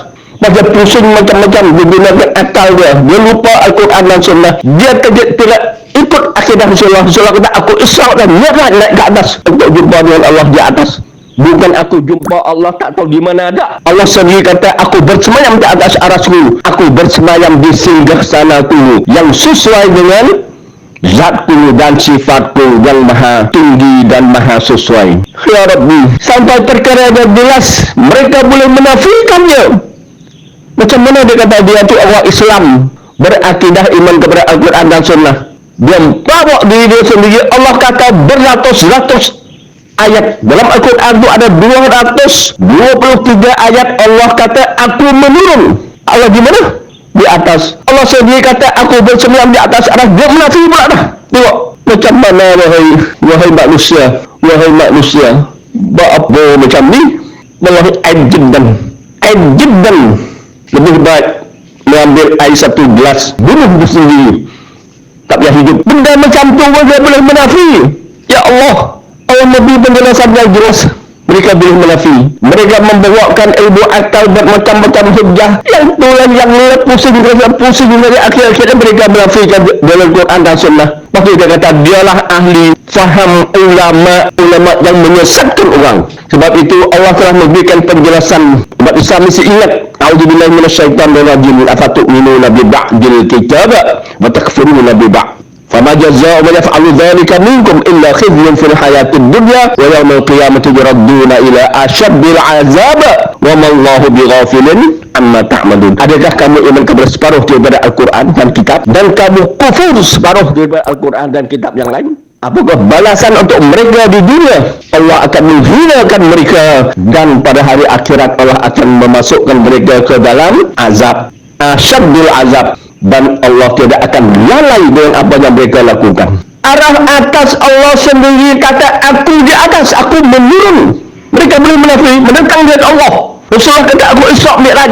Dia pusing macam-macam, dia gunakan akal dia. Dia lupa Al-Quran dan Sunnah. Dia tidak ikut akidah Rasulullah. Rasulullah kata aku isra' dan naik ke atas untuk jumpa dengan Allah di atas. Bukan aku jumpa Allah tak tahu di mana ada. Allah sendiri kata aku bersemayam di atas arasku. Aku bersemayam di singgasanaku yang sesuai dengan zatku dan sifatku yang maha tinggi dan maha sesuai. Ya Rabbi, sampai perkara yang jelas mereka boleh menafikannya. Macam mana dia kata dia tu orang Islam berakidah iman kepada Al-Quran dan Sunnah. Dia bawa diri dia sendiri. Allah kata beratus-ratus ayat dalam Al-Quran tu ada 223 ayat Allah kata aku menurun. Allah di mana? Di atas. Allah sendiri kata aku bersemayam di atas aras. Dia menafi pula dah. Tengok macam mana wahai manusia buat apa macam ni? Wallahi aib jiddan. Lebih baik mengambil air satu gelas, bunuh diri sendiri, tak payah hidup. Benda macam tu dia boleh menafi. Ya Allah, Allah lebih penjelasan yang jelas. mereka boleh menafi. Mereka membawakan ilmu akal bermacam-macam hujah yang tulen yang pusing dari akhir-akhirnya mereka menafikan dalam Quran dan Sunnah. Maka dia kata dialah ahli faham ulama yang menyesatkan orang. Sebab itu Allah telah memberikan penjelasan. Umat Islam mesti ingat, a'udzubillahi minasyaitonir rajim, afatu'minuna bi ba'dil kitab wa takfuruna bi ba'd. فما جزاء من يفعل ذلك منكم إلا خزي في الحياة الدنيا ويوم القيامة يردون إلى أشد العذاب وما الله بغافل عما تعملون. Adakah kamu iman kepada separuh daripada Al-Quran dan kitab, dan kamu kufur separuh daripada Al-Quran dan kitab yang lain? Apakah balasan untuk mereka di dunia? Allah akan menghinakan mereka, dan pada hari akhirat Allah akan memasukkan mereka ke dalam azab, asyadul azab, dan Allah tidak akan lalai dengan apa yang mereka lakukan. Arah atas Allah sendiri kata, aku di atas, aku menurun. Mereka boleh menentang dengan Allah. Rasulullah kata, aku Isra' Mi'raj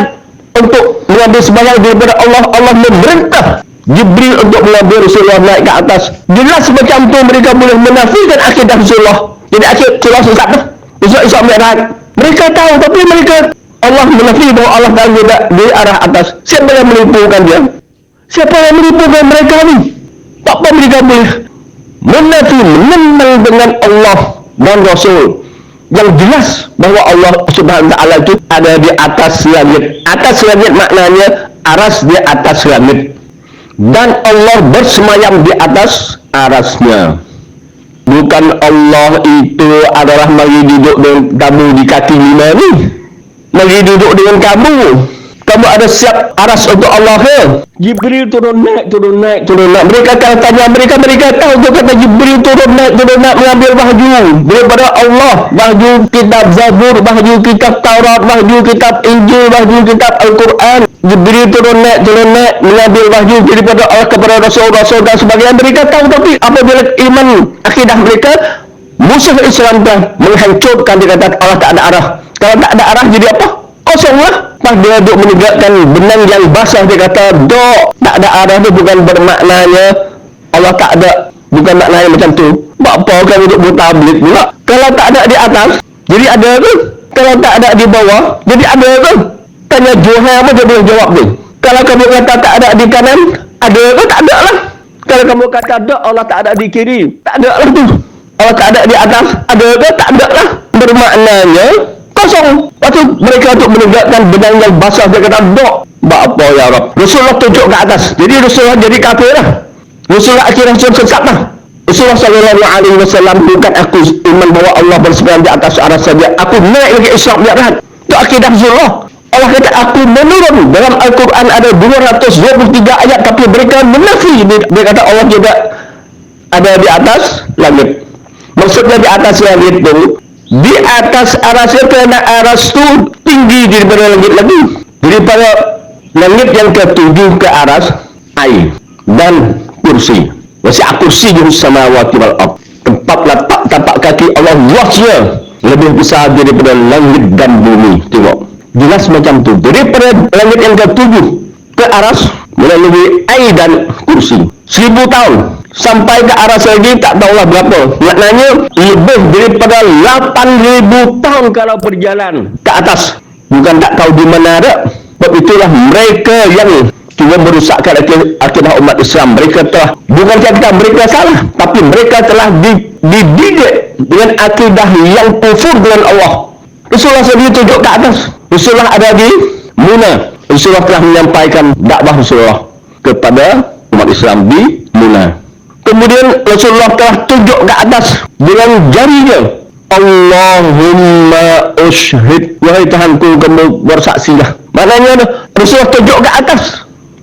untuk mengambil sembahyang daripada Allah. Allah memerintah Jibril untuk mengambil Rasulullah naik ke atas. Jelas macam tu mereka boleh menafikan akidah Rasulullah. Jadi akhir Rasulullah sesat dah. Rasulullah Isra' Mi'raj. Mereka tahu, tapi mereka Allah menafi bahawa Allah Ta'ala tidak di arah atas. Siapa yang menipukan dia? Siapa yang menipukan mereka ni? Tak apa mereka boleh menafi, menentang dengan Allah dan Rasul yang jelas bahawa Allah Subhanahu Wa Taala itu ada di atas langit. Atas langit maknanya aras di atas langit, dan Allah bersemayam di atas arasnya. Bukan Allah itu adalah mari duduk dengan kamu di kaki lima ni, mari duduk dengan kamu ada siap aras untuk Allah ke? Jibril turun naik. Mereka kalau tanya mereka tahu dia kata Jibril turun naik mengambil wahyu daripada Allah, wahyu kitab Zabur, wahyu kitab Taurat, wahyu kitab Injil, wahyu kitab Al-Quran. Jibril turun naik mengambil wahyu daripada Allah kepada Rasul-Rasul dan sebagainya. Mereka tahu, tapi apabila iman akidah mereka, musuh Islam dah menghancurkan. Dia kata Allah tak ada arah. Kalau tak ada arah jadi apa? Kosong lah. Pas dia duduk menegakkan benang yang basah, dia kata dok, tak ada arah tu bukan bermaknanya Allah tak ada, bukan maknanya macam tu. Apa kamu duduk bertablik pula? Kalau tak ada di atas, jadi ada ke? Kalau tak ada di bawah, jadi ada ke? Tanya Johar apa dia boleh jawab tu? Kalau kamu kata tak ada di kanan, ada ke? Tak ada lah. Kalau kamu kata dok, Allah tak ada di kiri, tak ada lah tu. Allah tak ada di atas, ada ke? Tak ada lah. Bermaknanya kosong. Lepas tu mereka untuk menegakkan benang yang basah, dia kata dok, apa ya Rab? Rasulullah tunjuk ke atas, jadi Rasulullah jadi kafir lah. Rasulullah akhirnya sesat lah. Rasulullah SAW bukan aku iman bahawa Allah bersemayam di atas aras saja, aku naik lagi Isra' Mi'raj. Itu akidah Rasulullah. Allah kata aku menurun. Dalam Al-Quran ada 223 ayat, tapi mereka menafi. Dia kata Allah tidak ada di atas langit. Maksudnya di atas langit itu, di atas aras itu, kerana aras itu tinggi daripada langit lagi. Daripada langit yang ketujuh ke aras, air dan kursi. Wasi'a kursiyuhu samawati wal ardh. Tempat letak tapak kaki Allah luasnya lebih besar daripada langit dan bumi. Tengok, jelas macam tu. Daripada langit yang ketujuh ke aras melalui air dan kursi, 1000 tahun sampai ke aras lagi tak tahulah berapa. Maknanya lebih daripada 8000 tahun kalau berjalan ke atas. Bukan tak tahu di mana ada. Sebab itulah mereka yang cuba merusakkan akidah umat Islam. Mereka telah, bukan kata mereka salah, tapi mereka telah dididik dengan akidah yang kufur dengan Allah. Rasulullah sendiri tunjuk ke atas. Rasulullah ada di Muna. Rasulullah telah menyampaikan dakwah Rasulullah kepada umat Islam di Muna. Kemudian Rasulullah telah tunjuk ke atas dengan jarinya, Allahumma ushhid, wahai Tuhanku, kamu bersaksilah. Maknanya Rasulullah tunjuk ke atas.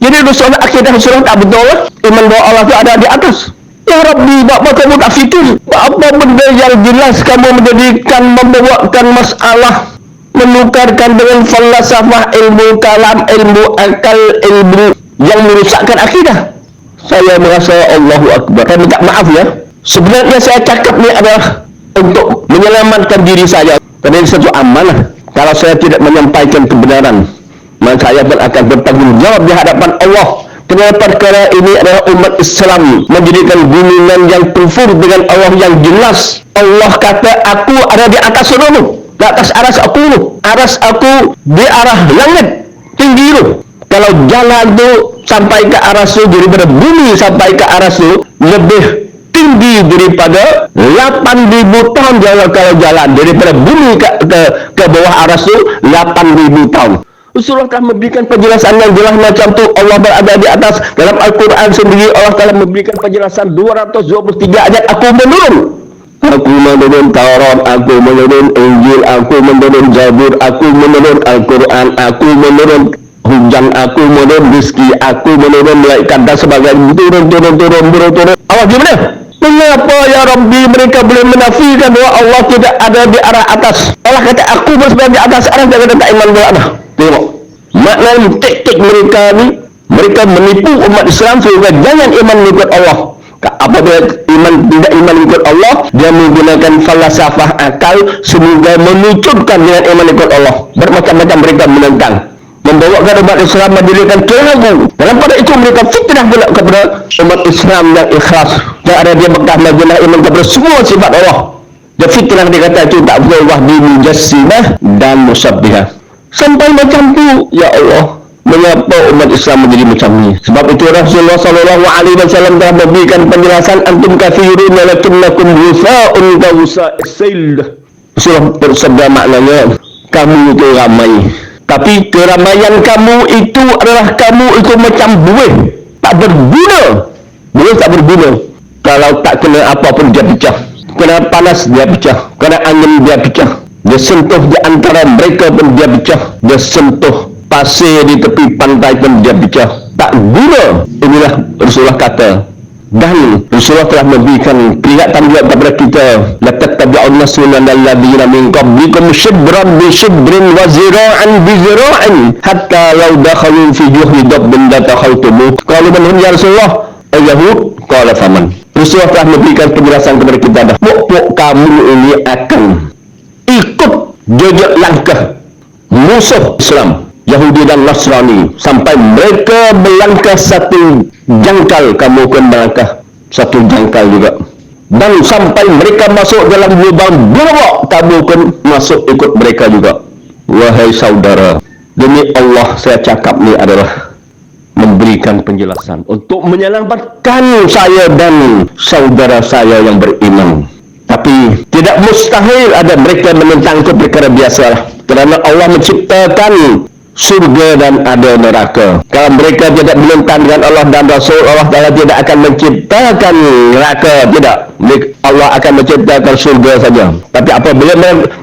Jadi Rasulullah, akidah Rasulullah tak betul lah. Iman bahawa Allah itu ada di atas. Ya Rabbi, apa kamu tak fikir? Apa benda yang jelas kamu menjadikan, membawakan masalah, menukarkan dengan falsafah, ilmu kalam, ilmu akal, ilmu yang merusakkan akidah. Saya merasa Allahu Akbar. Saya minta maaf ya. Sebenarnya saya cakap ni adalah untuk menyelamatkan diri saya. Kerana ini satu amanah. Kalau saya tidak menyampaikan kebenaran, maka saya pun akan bertanggung jawab di hadapan Allah. Kenapa? Perkara ini adalah umat Islam menjadikan gunungan yang kufur dengan Allah yang jelas. Allah kata aku ada di atas seluruh. Di atas aras aku, aras aku di arah langit tinggi tu. Kalau jalan tu sampai ke aras tu, daripada bumi sampai ke aras tu lebih tinggi daripada 8.000 tahun kalau jalan daripada bumi ke bawah aras tu 8.000 tahun. Rasulullah telah memberikan penjelasan yang jelas macam tu. Allah berada di atas. Dalam Al-Quran sendiri Allah telah memberikan penjelasan 223 ayat. Aku menurun Taurat, aku menurun Injil, aku menurun Zabur, aku menurun Al-Quran, aku menurun hujan, aku menurun rizki, aku menurun malaikat dan sebagainya. Turun. Allah gimana? Mengapa ya Rabbi mereka boleh menafikan bahawa Allah tidak ada di arah atas? Allah kata aku berada di atas arah, dia kata tak iman berada. Tengok maknanya taktik mereka ni, mereka menipu umat Islam sehingga jangan iman mengikut Allah. Apabila tidak iman mengikut Allah, dia menggunakan falsafah akal semoga menucupkan dengan iman mengikut Allah. Bermacam-macam mereka menentang, membawakan umat Islam mendirikan keraguan. Dalam pada itu mereka fitnah pula kepada umat Islam yang ikhlas, yang ada di Mekah, Madinah, iman kepada semua sifat Allah. Dia fitnah, dia kata itu tak boleh wahdi mujassimah dan musabbihah. Sampai macam tu, ya Allah, mengapa umat Islam menjadi macam ni? Sebab itu Rasulullah SAW telah memberikan penjelasan, antum kafirun walakinnakum ghusa'un ka ghusa'is sail. Rasulullah bersabda maknanya kamu itu ramai, tapi keramaian kamu itu adalah kamu itu macam buih, tak berguna. Buih tak berguna. Kalau tak kena apa pun dia pecah. Kena panas dia pecah, kena angin dia pecah. Dia sentuh di antara mereka pun dia pecah. Dia sentuh pasir di tepi pantai pun dia pecah. Tak guna. Inilah Rasulullah kata. Dan Rasulullah telah memberikan peringatan juga kepada kita, laqad tabi'unna sunanal ladzina min qablikum shibran bi shibrin wa zira'an bi zira'in hatta law dakhalu fi juhri dabbin la takhaltumu. Qalu man hum ya Rasulullah? Al-Yahud. Qala faman. Rasulullah telah memberikan penjelasan kepada kita dah. Pokok kamu ini akan ikut jejak langkah musuh Islam, Yahudi dan Nasrani, sampai mereka melangkah satu jangkal, kamu akan melangkah satu jangkal juga. Dan sampai mereka masuk dalam lubang buruk, kamu akan masuk ikut mereka juga. Wahai saudara, demi Allah saya cakap ni adalah memberikan penjelasan untuk menyelamatkan saya dan saudara saya yang beriman. Tapi tidak mustahil ada mereka menentang itu perkara biasa, kerana Allah menciptakan surga dan ada neraka. Kalau mereka tidak menentang dengan Allah dan Rasul, Allah Ta'ala tidak akan menciptakan neraka. Tidak, Allah akan menciptakan surga saja. Tapi apabila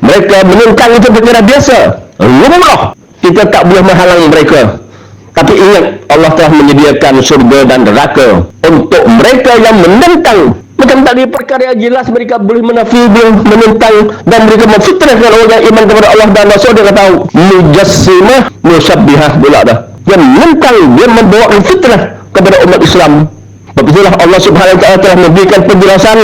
mereka menentang itu perkara biasa, lumrah, kita tak boleh menghalang mereka. Tapi ingat, Allah telah menyediakan surga dan neraka untuk mereka yang menentang. Macam tadi perkara yang jelas, mereka boleh menafi, boleh menentang, dan mereka memfitnahkan orang yang iman kepada Allah dan Rasul. Dia kata mujassimah, musabbihah pula dah. Dia menentang, dia membawa fitnah kepada umat Islam. Sebab itulah Allah Subhanahu Wa Taala telah memberikan penjelasan.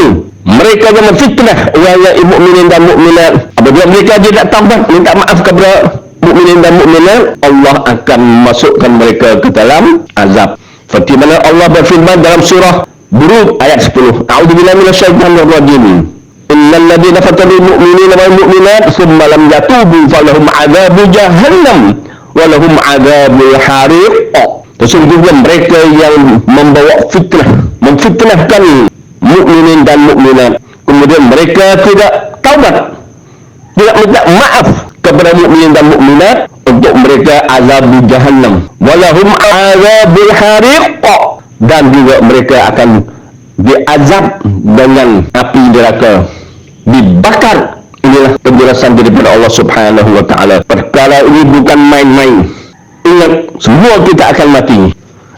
Mereka yang memfitnah orang yang mukminin dan mukminat, apabila mereka tidak taubat, minta maaf kepada mukminin dan mukminat, Allah akan masukkan mereka ke dalam azab. Seperti mana Allah berfirman dalam surah Buruj ayat 10. A'udzubillahi minasyaitonir rajim. Innal ladzina fataru mu'minina wal mu'minat tsumma lam yatubu falahum 'adzabu jahannam wa lahum 'adzabul hariq. Sesungguhnya mereka yang membawa fitnah, memfitnahkan mukminin dan mukminat, kemudian mereka tidak taubat, tidak minta maaf kepada mukminin dan mukminat, untuk mereka azab jahannam wa lahum 'adzabul hariq, dan juga mereka akan diazab dengan api neraka, dibakar. Inilah penjelasan daripada Allah Subhanahu Wa Taala. Perkara ini bukan main-main. Ingat, semua kita akan mati.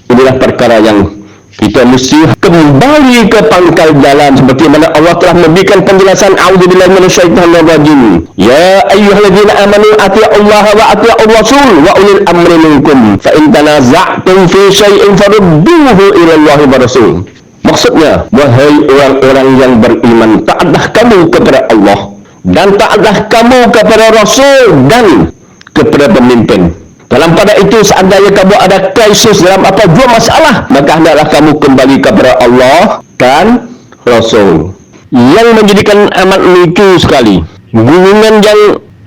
Inilah perkara yang kita mesti kembali ke pangkal jalan, seperti mana Allah telah memberikan penjelasan. A'udzubillahi minasyaitonir rajim. Ya ayyuhalladzina amanu atii'ullaha wa atii'ur rasul wa ulil amri minkum fa in tanaza'tum fi syai'in farudduhu ila Allahi wa rasul. Maksudnya, wahai orang-orang yang beriman, taatlah kamu kepada Allah dan taatlah kamu kepada Rasul dan kepada pemimpin. Dalam pada itu, seandainya kamu ada krisis dalam apa jua masalah, maka hendaklah kamu kembali kepada Allah dan Rasul. Yang menjadikan amat lucu sekali, gulungan yang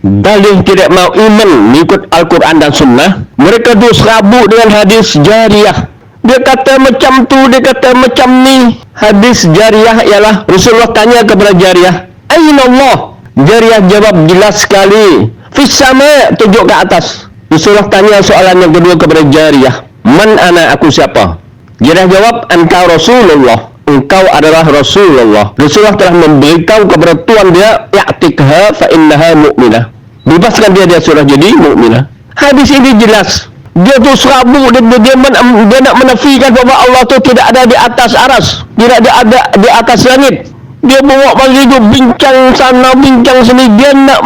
dalih tidak mau iman mengikut Al-Quran dan Sunnah, mereka tu serabut dengan hadis jariyah. Dia kata macam tu, dia kata macam ni. Hadis jariyah ialah Rasulullah tanya kepada jariyah, "Aina Allah?" Jariyah jawab jelas sekali, "Fis sama'," tunjuk ke atas. Rasulullah tanya soalan yang kedua kepada jariyah, "Man ana?" Aku siapa? Jariyah jawab, "Engkau Rasulullah." Engkau adalah Rasulullah. Rasulullah telah memberitahu kepada tuan dia, "I'tikha fa innaha mu'minah." Bebaskan dia sudah jadi mukminah. Hadis ini jelas. Dia tu serabut, dia nak menafikan bahawa Allah tu tidak ada di atas aras, tidak ada di atas langit. Dia bawa bagi itu bincang sana bincang sini. Dia nak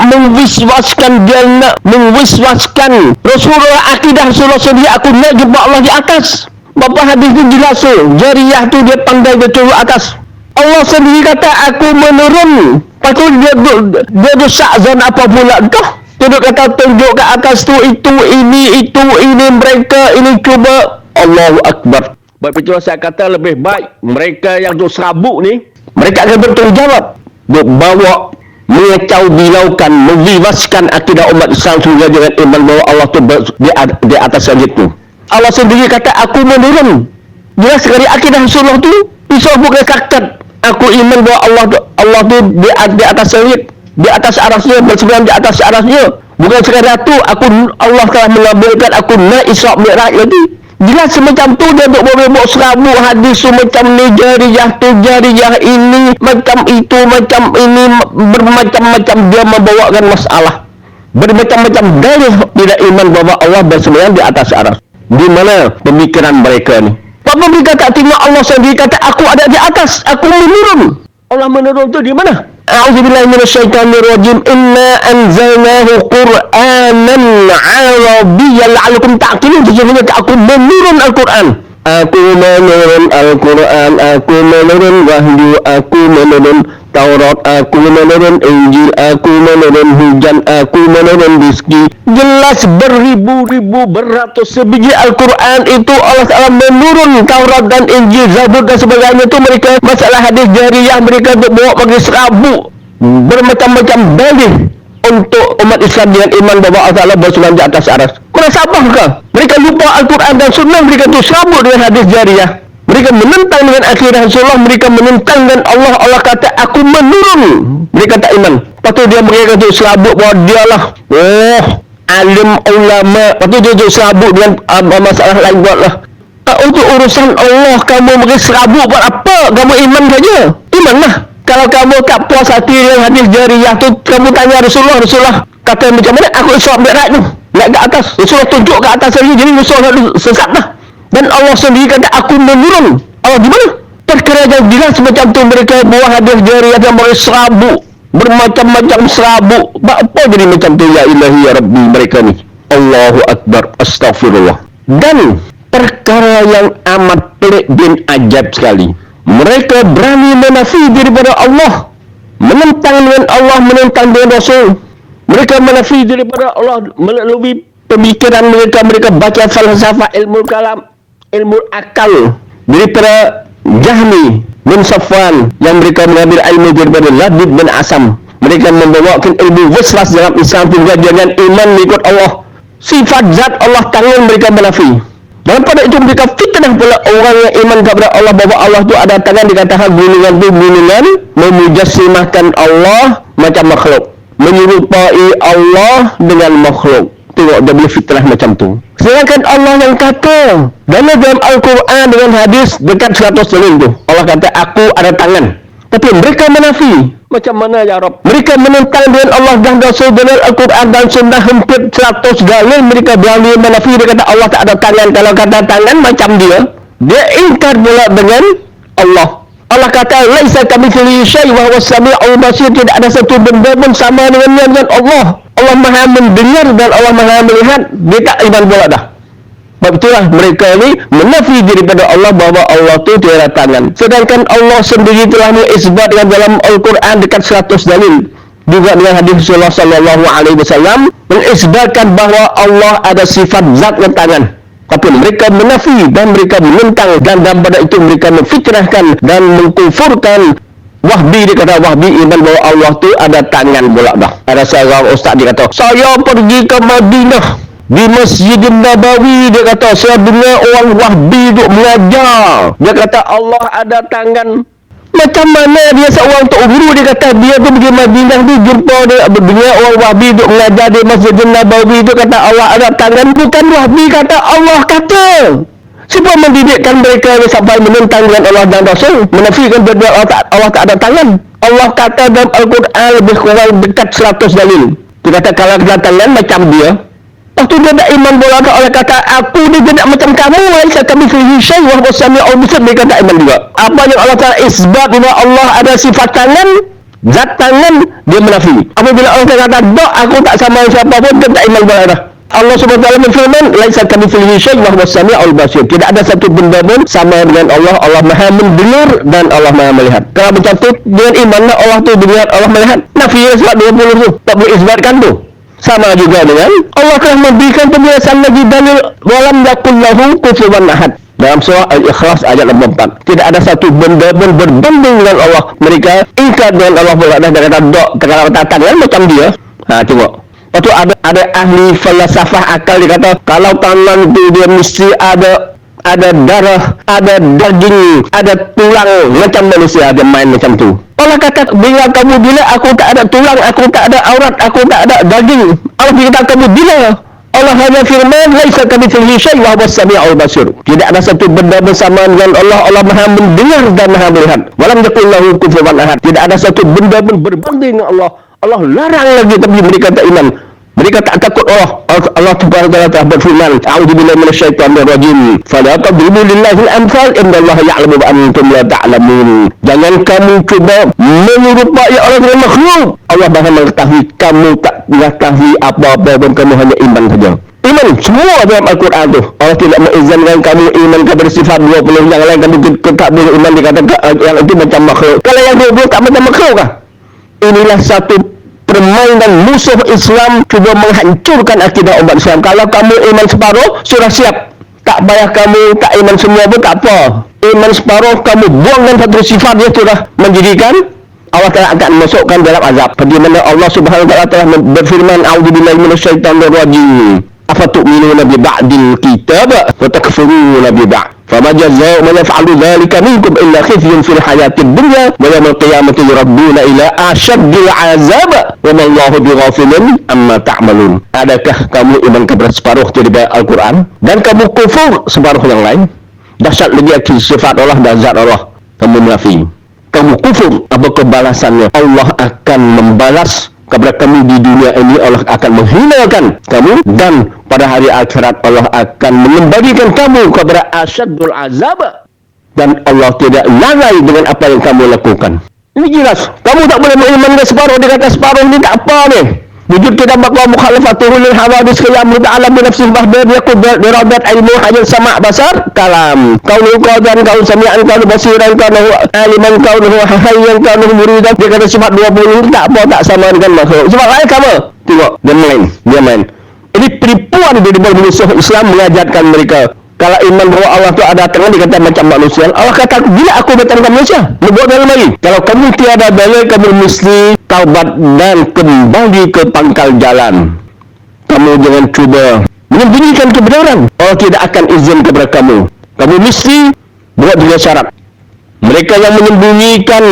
mengwiswaskan Rasulullah, akidah Rasulullah sendiri. Aku nak jumpa Allah di atas. Bapa hadis itu jelas tu. Jariyah tu dia pandai dia turun atas. Allah sendiri kata aku menurun. Lepas tu dia sa'zan apa pula kah? Dia kata tunjuk ke atas tu, itu ini mereka ini cuba. Allahu Akbar. Baik, itulah saya kata lebih baik mereka yang tu serabut ni, mereka akan bertanggungjawab. Duk bawa mengacau bilaukan, membebaskan akidah umat Islam sehingga dengan iman bahawa Allah tu di atas langit tu. Allah sendiri kata aku menurun. Jelas sekali akidah Rasulullah tu Isa bukan sakat. Aku iman bahawa Allah tu di atas langit, di atas arasnya, bersemayam di atas arasnya. Bukan sekadar tu Allah telah mengambilkan aku naik Isra Mi'raj lagi. Jelas semacam tu dia duk bawa serabut hadis macam ni, jariyah tu, jariyah ini, macam itu, macam ini, bermacam-macam dia membawakan masalah. Bermacam-macam dalih tidak iman bahawa Allah bersemayam di atas aras. Di mana pemikiran mereka ni? Apa mereka tak tengok Allah sendiri kata aku ada di atas, aku menurun. Allah menurun tu di mana? A'udzubillahi minasyaitonirrajim. Inna anzalnahu Qur'anan 'arabiyyan la'allakum ta'qilun. Sesungguhnya aku menurun Al-Quran. Aku menurun Al-Quran, aku menurun wahyu, aku menurun Taurat, aku menurun Injil, aku menurun hujan, aku menurun rizki. Jelas beribu-ribu, beratus sebiji Al-Quran itu Allah Ta'ala menurun. Taurat dan Injil, Zabur dan sebagainya itu mereka masalah hadis jariyah mereka bawa bagi serabut bermacam-macam dalih untuk umat Islam dengan iman bahawa Allah Ta'ala bersemayam di atas aras. Kurasa apakah? Mereka lupa Al-Quran dan Sunnah, mereka itu serabut dengan hadis jariyah. Mereka menentang dengan akidah Rasulullah, mereka menentang dengan Allah. Allah kata aku menurun, mereka tak iman. Lepas tu mereka tu serabut bahawa dialah alim ulama. Lepas tu dia serabut dengan masalah lain buatlah. Untuk urusan Allah kamu bagi serabut buat apa? Kamu iman saja, imanlah. Kalau kamu tak puas hati dengan hadis jariyah tu, kamu tanya Rasulullah kata macam mana aku Isra Mi'raj tu naik ke atas, Rasulullah tunjuk ke atas lagi, jadi Rasulullah sesat lah. Dan Allah sendiri kata aku menurun. Allah di mana? Perkara yang jelas macam tu mereka buah hadis jariyah yang boleh serabut, bermacam-macam serabut. Apa jadi macam tu? Ya ilahi ya Rabbi mereka ni. Allahu Akbar, astagfirullah. Dan perkara yang amat pelik bin ajaib sekali, mereka berani menafi daripada Allah, menentang dengan Allah, menentang dengan Rasul. Mereka menafi daripada Allah melalui pemikiran mereka. Mereka baca falsafah, ilmu kalam, ilmu akal daripada Jahmi bin Safwan yang mereka mengambil ilmu daripada Labid bin Asam. Mereka membawakan ilmu waswas dalam Islam juga dengan iman mengikut Allah. Sifat zat Allah tangan mereka menafi. Dan pada itu mereka fitnah pula orang yang iman kepada Allah bahawa Allah tu ada tangan, dikatakan gunungan tu gunungan, memujassimahkan Allah macam makhluk, menyerupai Allah dengan makhluk. Tengok dia boleh fitnah macam tu. Sedangkan Allah yang kata dalam Al-Quran dengan hadis dekat 100 dalil tu, Allah kata aku ada tangan. Tapi mereka menafi. Macam mana ya Rabb? Mereka menentang dengan Allah dan Rasul dalam Al-Quran dan Sunnah hampir 100 dalil. Mereka berani menafi. Dia kata Allah tak ada tangan. Kalau kata tangan macam dia ingkar pula dengan Allah. Allah kata laisa kamitslihi syai' wa huwas sami'ul basir. Tidak ada satu benda pun sama dengan Allah. Allah Maha mendengar dan Allah Maha melihat. Dia tak iman pula dah. Sebab itulah mereka ni menafi daripada Allah bahawa Allah tu tiada tangan. Sedangkan Allah sendiri telah mengisbatkan dalam Al-Quran dekat 100 dalil. Juga dengan hadis Rasulullah sallallahu alaihi wasallam mengisbatkan bahawa Allah ada sifat zat dan tangan. Tapi mereka menafi dan mereka menentang, dan pada itu mereka memfitnahkan dan mengkufurkan Wahbi dia kata, Wahbi iman bahawa Allah tu ada tangan pula dah. Ada seorang ustaz dia kata, saya pergi ke Madinah, di Masjid Nabawi, dia kata, saya dengar orang Wahbi duk mengajar. Dia kata Allah ada tangan. Macam mana dia seorang tok guru, dia kata dia tu pergi Madinah tu jumpa dia dengar orang Wahbi duk mengajar di Masjid Nabawi tu, kata Allah ada tangan. Bukan Wahbi kata, Allah kata. Siapa mendidikkan mereka sampai menentang dengan Allah dan Rasul, menafikan bahawa Allah tak ada tangan? Allah kata dalam Al-Quran lebih kurang dekat 100 dalil. Dia kata kalau ada tangan macam dia. Lepas tu dia tak iman bola ke Allah kata, aku ni tidak macam kamu, laisa kamitslihi syai' wa huwas samiul basir. Dia kata iman juga. Apa yang Allah Taala isbat bahawa Allah ada sifat tangan, zat tangan, dia menafi. Apabila Allah kata, "Dak, aku tak sama siapa pun," dia tak iman bola dah. Allah Subhanahu wa taala berfirman, "Laisa kamitslihi syai' wa huwas samiul basir." Tidak ada satu benda pun sama dengan Allah. Allah Maha mendengar dan Allah Maha melihat. Kalau macam tu, dengan imanlah Allah tu dilihat, Allah melihat. Nafi surat 20 tu tak boleh isbatkan tu. Sama juga dengan Allah telah memberikan penjelasan lagi dalil, walam yakul lahu kufuwan ahad. Dalam surah Al-Ikhlas ayat 64. Tidak ada satu benda pun berbanding dengan Allah. Mereka ingkar dengan Allah pula dah, dia kata dok, kalau tangan macam dia. Tengok. Lepas tu ada ahli falsafah akal, dia kata kalau tangan tu dia mesti ada darah, ada daging, ada tulang macam manusia. Dia main macam tu. Allah kata, bila kamu bila aku tak ada tulang, aku tak ada aurat, aku tak ada daging. Allah kata kamu bila. Allah hanya firman, laisa kamitslihi syai' wa huwas samiul basir. Tidak ada satu benda bersama dengan Allah. Allah Maha mendengar dan Maha melihat. Walam yakul lahu kufuwan ahad. Tidak ada satu benda pun berbanding dengan Allah. Allah larang lagi, tapi mereka tak iman. Mereka tak takut Allah. Allah Subhanahu wa taala telah berfirman, "A'udzubillahi minasyaitonir rajim. Fala tadribu lillahi al-amsal, innallaha ya'lamu wa antum la ta'lamun." Jangan kamu cuba menyerupai orang dengan makhluk. Allah Maha mengetahui, kamu tak mengetahui apa-apa dan kamu hanya iman saja. Iman semua dalam Al-Quran tu. Allah tidak mengizinkan kamu iman kepada sifat 20 yang lain, kamu tak boleh iman, dikatakan yang itu macam makhluk. Kalau yang 20 tak macam makhluk kah? Inilah satu permainan musuh Islam cuba menghancurkan akidah umat Islam. Kalau kamu iman separuh, sudah siap. Tak payah kamu tak iman semua pun tak apa. Iman separuh, kamu buangkan satu sifat, dia sudah menjadikan Allah Ta'ala akan masukkan dalam azab. Seperti mana Allah Subhanahu wa taala telah berfirman, "A'udzubillahi minasyaitonir rajim. Afatu'minuna bi ba'dil kitab wa takfuruna bi ba'd. Fama jazaa'u man yaf'alu dzalika minkum illa khizyun fil hayatid dunya wa yaumil qiyamati yuradduna ila asyaddil 'azab wa ma Allahu bighafilin amma ta'malun." Adakah kamu iman kepada separuh dari Al-Quran dan kamu kufur separuh yang lain? Dahsyat lagi sifat Allah dan zat Allah, kamu munafik. Kamu kufur, apa kebalasannya? Allah akan membalas kepada kamu di dunia ini. Allah akan menghinakan kamu, dan pada hari akhirat Allah akan mengembalikan kamu kepada asyaddul azab, dan Allah tidak lalai dengan apa yang kamu lakukan. Ini jelas. Kamu tak boleh beriman dengan separuh. Dia kata separuh ini tak apa ni. Wujud kita bakwa mukhalafatuhu lil hawadis qiyam ta'ala bi nafsihi bahdan yaqud biradat ilmu hajal sama' basar kalam. Kaunu qadan, kaunu sami'an, kaunu basiran, kaunu aliman, kaunu hayyan, kaunu muridan. Dia kata sifat 20 tak apa, tak sama dengan makhluk. Sifat lain sama. Tengok, dia main. Ini penipuan dari musuh Islam mengajarkan mereka. Kalau iman bahawa Allah tu ada tangan, dikata macam manusia. Allah kata, bila aku bertanya manusia, buat dalam lagi. Kalau kamu tiada dalil, kamu mesti taubat dan kembali ke pangkal jalan. Kamu jangan cuba menyembunyikan kebenaran. Allah tidak akan izin kepada kamu. Kamu mesti buat juga syarat. Mereka yang menyembunyikan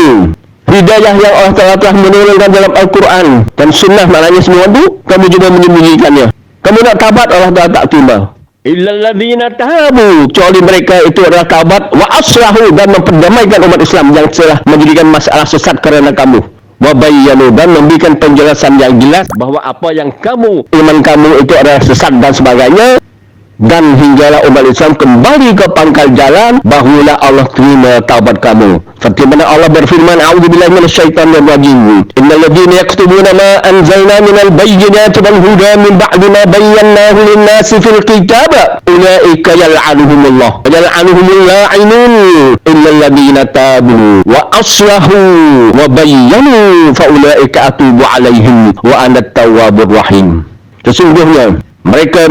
hidayah yang Allah telah menurunkan dalam Al-Quran dan Sunnah, maknanya semua itu, kamu juga menyembunyikannya. Kamu nak taubat, Allah tak terima. Illalladzina tabu, kecuali mereka itu adalah taubat, wa aslahu, dan memperdamaikan umat Islam yang telah menjadikan masalah sesat kerana kamu, wa bayyanu, dan memberikan penjelasan yang jelas bahawa apa yang iman kamu itu adalah sesat dan sebagainya, dan hinggalah umat Islam kembali ke pangkal jalan, barulah Allah terima taubat kamu. Seperti mana Allah berfirman, "A'udzubillahi minasyaitonir rajim. Innal ladzina yaktubuna ma anzalna minal bayyinati wal huda min ba'di ma bayyanahu lin-nasi fil kitab, ulaika yal'anuhumullah wa yal'anuhumul la'inun illal ladzina tabu wa aslahu wa bayyanu fa ulaika atubu 'alaihim wa ana at-tawwabur rahim." Sesungguhnya mereka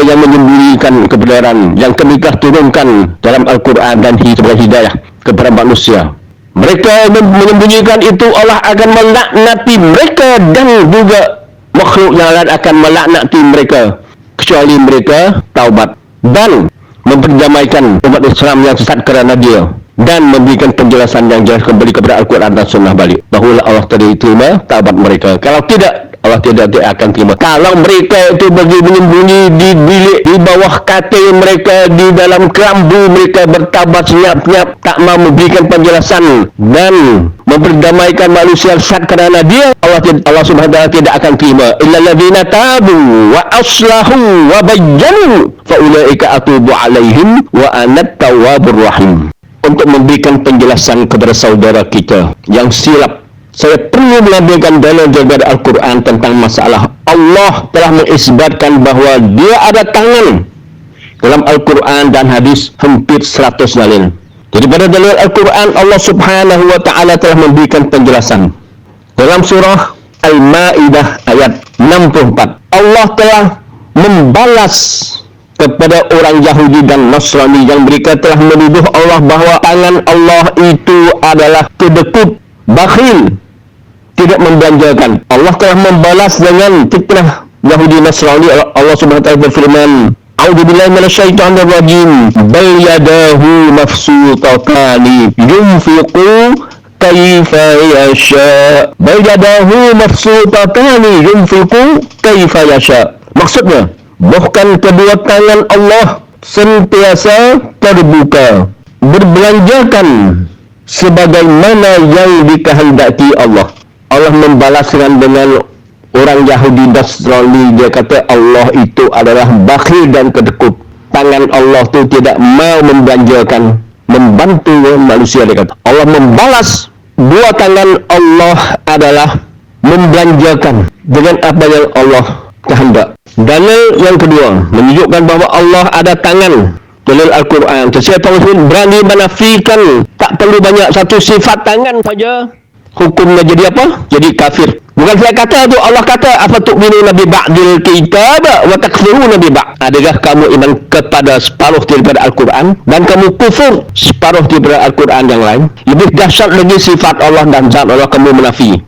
yang menyembunyikan kebenaran yang kami telah turunkan dalam Al-Quran dan hidayah kepada manusia, Mereka menyembunyikan itu, Allah akan melaknati mereka dan juga makhluk yang lain akan melaknati mereka, kecuali mereka taubat dan memperdamaikan umat Islam yang sesat kerana dia, dan memberikan penjelasan yang jelas kembali kepada Al-Quran dan Sunnah balik, bahawa Allah tadi terima taubat mereka. Kalau tidak, Allah tidak akan terima. Kalau mereka itu bagi menyembunyi di bilik, di bawah katil mereka, di dalam kelambu mereka bertaubat senyap-senyap, tak mau memberikan penjelasan dan memperdamaikan manusia sesat kerana dia, Allah Subhanahu wa taala tidak akan terima. Illal ladzina tabu wa aslahu wa bayyanu fa ulaika atubu alaihim wa anat tawwabur rahim. Untuk memberikan penjelasan kepada saudara kita yang silap, saya perlu mengambilkan dalil daripada Al-Quran tentang masalah Allah telah mengisbatkan bahawa dia ada tangan. Dalam Al-Quran dan hadis hampir 100 dalil. Jadi pada dalil Al-Quran, Allah Subhanahu wa taala telah memberikan penjelasan. Dalam surah Al-Maidah ayat 64, Allah telah membalas kepada orang Yahudi dan Nasrani yang mereka telah menuduh Allah bahawa tangan Allah itu adalah kedekut, bakhil, tidak membelanjakan. Allah telah membalas dengan fitnah Yahudi Nasrani. Allah Subhanahu wa taala berfirman, A'udzubillahi minasyaitonir rajim. Bal yadahu mabsutatani yunfiqu kaifa yasha. Bal yadahu mabsutatani yunfiqu kaifa yasha. Maksudnya, bahkan kedua tangan Allah sentiasa terbuka, berbelanjakan sebagaimana yang dikehendaki Allah. Allah membalaskan dengan orang Yahudi Nasrani, dia kata Allah itu adalah bakhil dan kedekut. Tangan Allah itu tidak mau membelanjakan, membantu manusia, dia kata. Allah membalas dua tangan Allah adalah membelanjakan dengan apa yang Allah kehendak. Dalil yang kedua menunjukkan bahawa Allah ada tangan. Dalil Al-Quran. Sesiapa muslim berani menafikan, tak perlu banyak, satu sifat tangan saja, hukumnya jadi apa? Jadi kafir. Bukan saya kata tu, Allah kata, apa tu'minuna bi ba'dil kitab wa takfuruna bi ba'd. Adakah kamu iman kepada separuh daripada Al-Quran dan kamu kufur separuh daripada Al-Quran yang lain? Lebih dahsyat lagi sifat Allah dan zat Allah kamu menafi.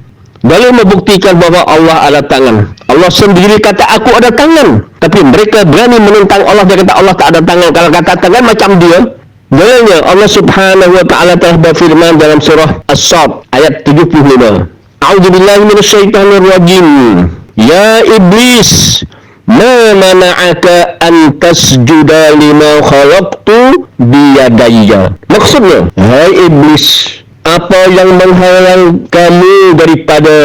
Dalil membuktikan bahawa Allah ada tangan. Allah sendiri kata aku ada tangan, tapi mereka berani menentang Allah. Dia kata Allah tak ada tangan. Kalau kata tangan macam dia. Dalilnya Allah Subhanahu wa taala telah berfirman dalam surah As-Sad ayat 75. A'udzubillahi minasyaitonir rajim. Ya iblis, ma mana'aka an tasjuda lima khalaqtu biyadayya. Maksudnya, hai iblis, apa yang menghalang kamu daripada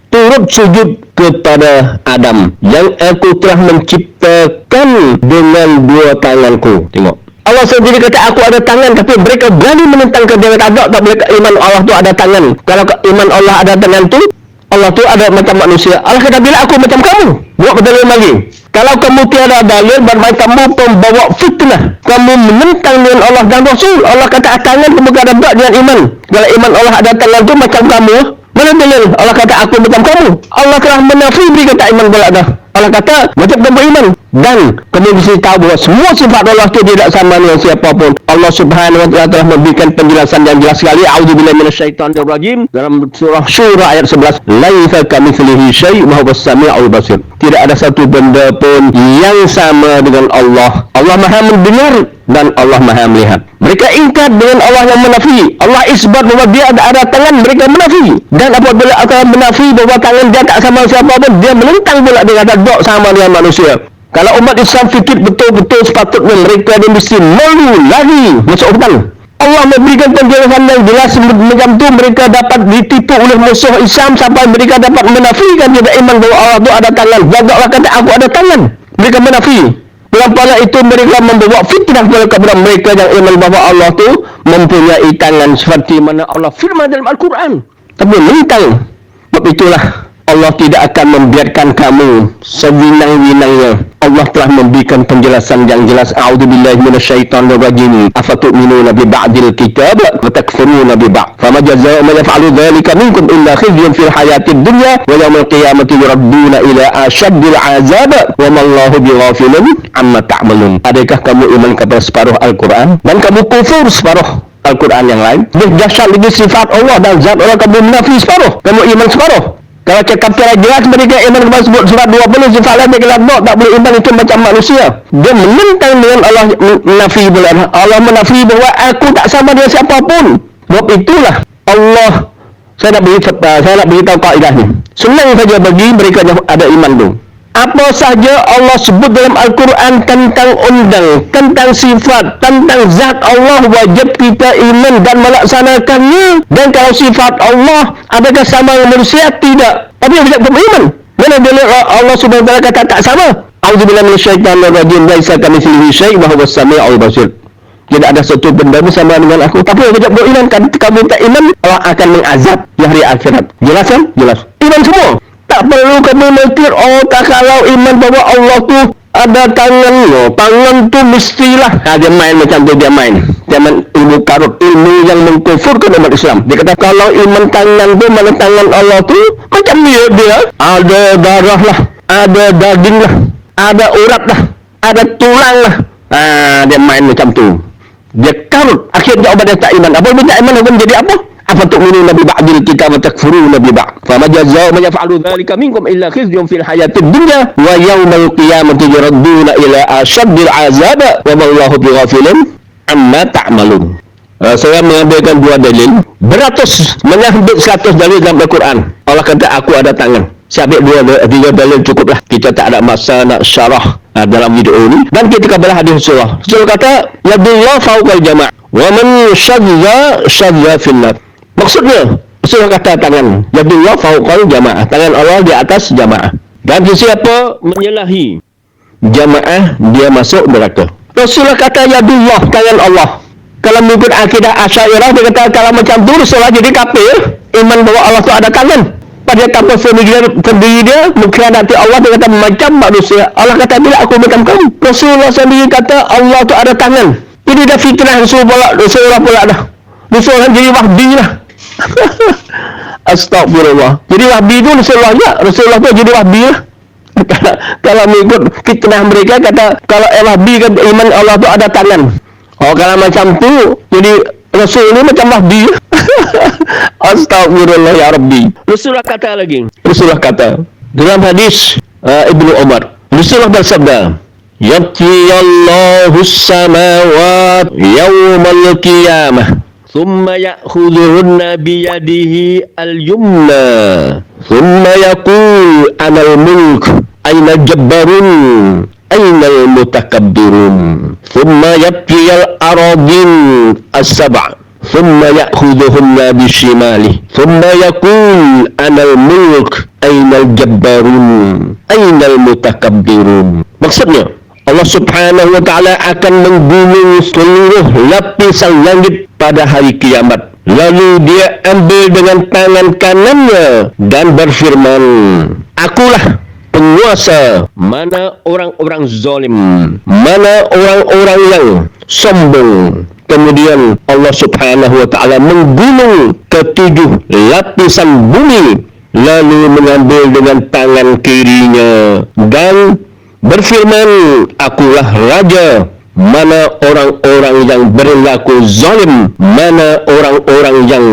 turut sujud kepada Adam yang aku telah menciptakan dengan dua tanganku? Tengok, Allah sendiri kata aku ada tangan, tapi mereka berani menentang dia kata ada tak boleh iman Allah tu ada tangan. Kalau iman Allah ada tangan tu, Allah tu ada macam manusia. Allah kata bila aku macam kamu, buat dalil lagi. Kalau kamu tiada dalil, berarti kamu pembawa fitnah. Kamu menentang dengan Allah dan Rasul. Allah kata tangan kamu ada buat dengan iman. Kalau iman Allah ada tangan tu macam kamu, mana dalil? Allah kata aku macam kamu. Allah telah menafi beri kata iman bola dah. Allah kata macam kamu iman. Dan kamu mesti tahu bahawa semua sifat Allah itu tidak sama dengan siapapun. Allah Subhanahu wa taala telah memberikan penjelasan yang jelas sekali. A'udzubillahi minasyaitonir rajim dalam surah Syura ayat 11. Laisa kamitslihi syai' wa huwas samiul basir. Tidak ada satu benda pun yang sama dengan Allah. Allah Maha mendengar dan Allah Maha melihat. Mereka ingkar dengan Allah yang menafi. Allah isbat bahawa dia ada tangan, mereka menafi. Dan apabila Allah menafi bahawa tangan dia tak sama siapa pun, dia menentang pula, dia kata dok sama dengan manusia. Kalau umat Islam fikir betul-betul sepatutnya mereka dia mesti malu, lari, masuk hutan. Allah memberikan penjelasan yang jelas macam tu, mereka dapat ditipu oleh musuh Islam sampai mereka dapat menafikan tidak iman bahawa Allah tu ada tangan. Jagaklah kata aku ada tangan, mereka menafi. Pelan-pelan itu mereka membawa fitnah kepada mereka yang iman bahawa Allah tu mempunyai tangan seperti mana Allah firman dalam Al-Quran. Tapi menentang. Sebab itulah Allah tidak akan membiarkan kamu sewinang-winangnya. Allah telah memberikan penjelasan yang jelas. A'udzubillahi minasyaitonir rajim. Afatu'minuna bi ba'dil kitab wa takfuruna bi ba'd. Fama jazaa'u man yaf'alu dzalika minkum illa khizyun fil hayatid dunya wa yaumil qiyamati yuradduna ila asyaddil 'adzab wa mallahu bighafilin amma ta'malun. Adakah kamu iman kepada separuh Al-Quran dan kamu kufur separuh? Al-Quran yang lain. Lebih dahsyat lagi sifat Allah dan zat Allah, kamu menafi separuh, kamu iman separuh. Kalau cakap secara jelas mereka iman kepada sebut surat 20 sifat lain mereka tak boleh iman, itu macam manusia. Dia menentang dengan Allah, menafi pula. Allah menafi bahawa aku tak sama dengan siapapun. Sebab itulah Allah, saya nak beritahu kaedah ni. Senang saja bagi mereka yang ada iman tu. Apa saja Allah sebut dalam Al-Quran tentang undang, tentang sifat, tentang zat Allah, wajib kita iman dan melaksanakannya. Dan kalau sifat Allah adakah sama dengan manusia? Tidak. Tapi wajib kita iman. Mana bila Allah Subhanahu wa taala kata tak sama? A'udzubillahi minasyaitanir rajim. Laisa kamitslihi syai' wa huwas samiul basir. Tidak ada satu benda bersama dengan aku. Tapi wajib beriman. Kamu tak iman, Allah akan mengazab di hari akhirat. Jelas kan? Jelas. Iman semua. Tak perlu kamu mikir, tak kalau iman bahawa Allah tu ada tangan. Tangan tu mestilah. Dia main macam tu, dia main. Zaman ilmu karut, ilmu yang mengkufurkan umat Islam. Dia kata kalau iman tangan tu, mana tangan Allah tu, macam dia. Ada darah lah, ada daging lah, ada urat lah, ada tulang lah. Dia main macam tu. Dia karut. Akhirnya orang tak iman. Apa tak iman, hukum jadi apa? Apa tu'minuna bi ba'dil kitab wa takfuruna bi ba'd. Fa ma jazaa'u man yaf'alu dhalika minkum illa khizyun fil hayatid dunya wa yawmal qiyamati yuradduna ila ashaddil 'azab wa ma Allahu bighafilin amma ta'malun. Saya mengambilkan dua dalil. Beratus mengambil 100 dalil dalam Al-Quran. Allah kata aku ada tangan. Saya ambil tiga dalil cukuplah. Kita tak ada masa nak syarah dalam video ini. Dan kita kabalah hadis Rasulullah. Rasulullah kata yadullah fawqal jama' wa man syadza fil nar. Maksudnya, Rasulullah kata tangan. Yadullah fawqal jamaah. Tangan Allah di atas jamaah. Dan siapa menyalahi jamaah, dia masuk neraka. Rasulullah kata yadullah, tangan Allah. Kalau mengikut akidah Asy'ariyah, dia kata kalau macam tu Rasulullah jadi kafir. Iman bahawa Allah tu ada tangan. Pada kapal sendiri dia mengkhianati Allah. Dia kata macam manusia. Allah kata bila aku macam kamu. Rasulullah sendiri kata Allah tu ada tangan. Ini dah fitnah Rasulullah pula dah. Rasulullah jadi wahbi lah. Astagfirullah. Jadi wahbi tu Rasulullah tu jadi wahbi lah. Kalau mengikut fitnah mereka kata kalau wahbi kan iman Allah tu ada tangan. Kalau macam tu jadi Rasul ini macam wahbi. Astagfirullah ya Rabbi. Rasulullah kata lagi. Rasulullah kata dalam hadis Ibnu Umar, Rasulullah bersabda, yatiyallahu samawat yawmal qiyamah thumma ya'khudhuhunna biyadihi al-yumna thumma yaqul anal mulk aina jabbarun aina al-mutakabbirun thumma yabqiyal aradin as-sab'a thumma ya'khudhuhunna bishimalihi thumma yaqul anal mulk aina al-jabbarun aina al-mutakabbirun. Maksudnya Allah Subhanahu wa taala akan menggulung seluruh lapisan langit pada hari kiamat. Lalu dia ambil dengan tangan kanannya dan berfirman, akulah penguasa. Mana orang-orang zalim, mana orang-orang yang sombong. Kemudian Allah Subhanahu wa taala menggulung ketujuh lapisan bumi, lalu mengambil dengan tangan kirinya dan berfirman, akulah raja. Mana orang-orang yang berlaku zalim, mana orang-orang yang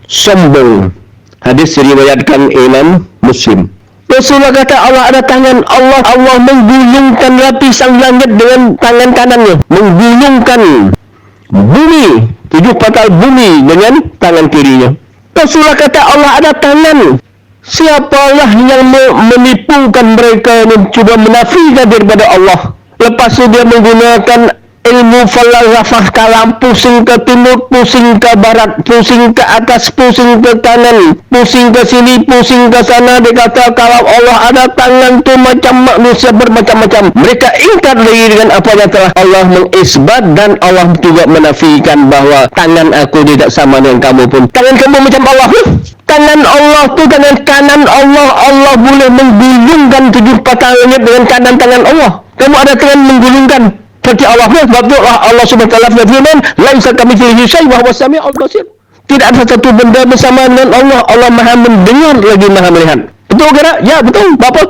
sombong. Hadis diriwayatkan Imam Muslim. Rasulullah kata Allah ada tangan. Allah menggulungkan lapisan langit dengan tangan kanannya, menggulungkan bumi, 7 patal bumi dengan tangan kirinya. Rasulullah kata Allah ada tangan. Siapalah yang menipukan mereka, mencuba menafikan daripada Allah. Lepas itu dia menggunakan ilmu falsafah kalam, pusing ke timur, pusing ke barat, pusing ke atas, pusing ke kanan, pusing ke sini, pusing ke sana. Dia kata kalau Allah ada tangan tu macam manusia bermacam-macam. Mereka ingkar lagi dengan apa yang telah Allah mengisbat, dan Allah juga menafikan bahawa tangan aku tidak sama dengan kamu pun. Tangan kamu macam Allah. Tangan Allah tu tangan kanan Allah. Allah boleh menggulungkan 7 patah langit dengan kanan tangan Allah. Kamu ada tangan menggulungkan seperti Allah. Sebab itu Allah Subhanahu wa taala berfirman, laisa kamitslihi syai' wa huwas samiul basir. Tidak ada satu benda bersama dengan Allah. Allah Maha mendengar lagi Maha melihat. Betul ke tak? Ya, betul. Bapa,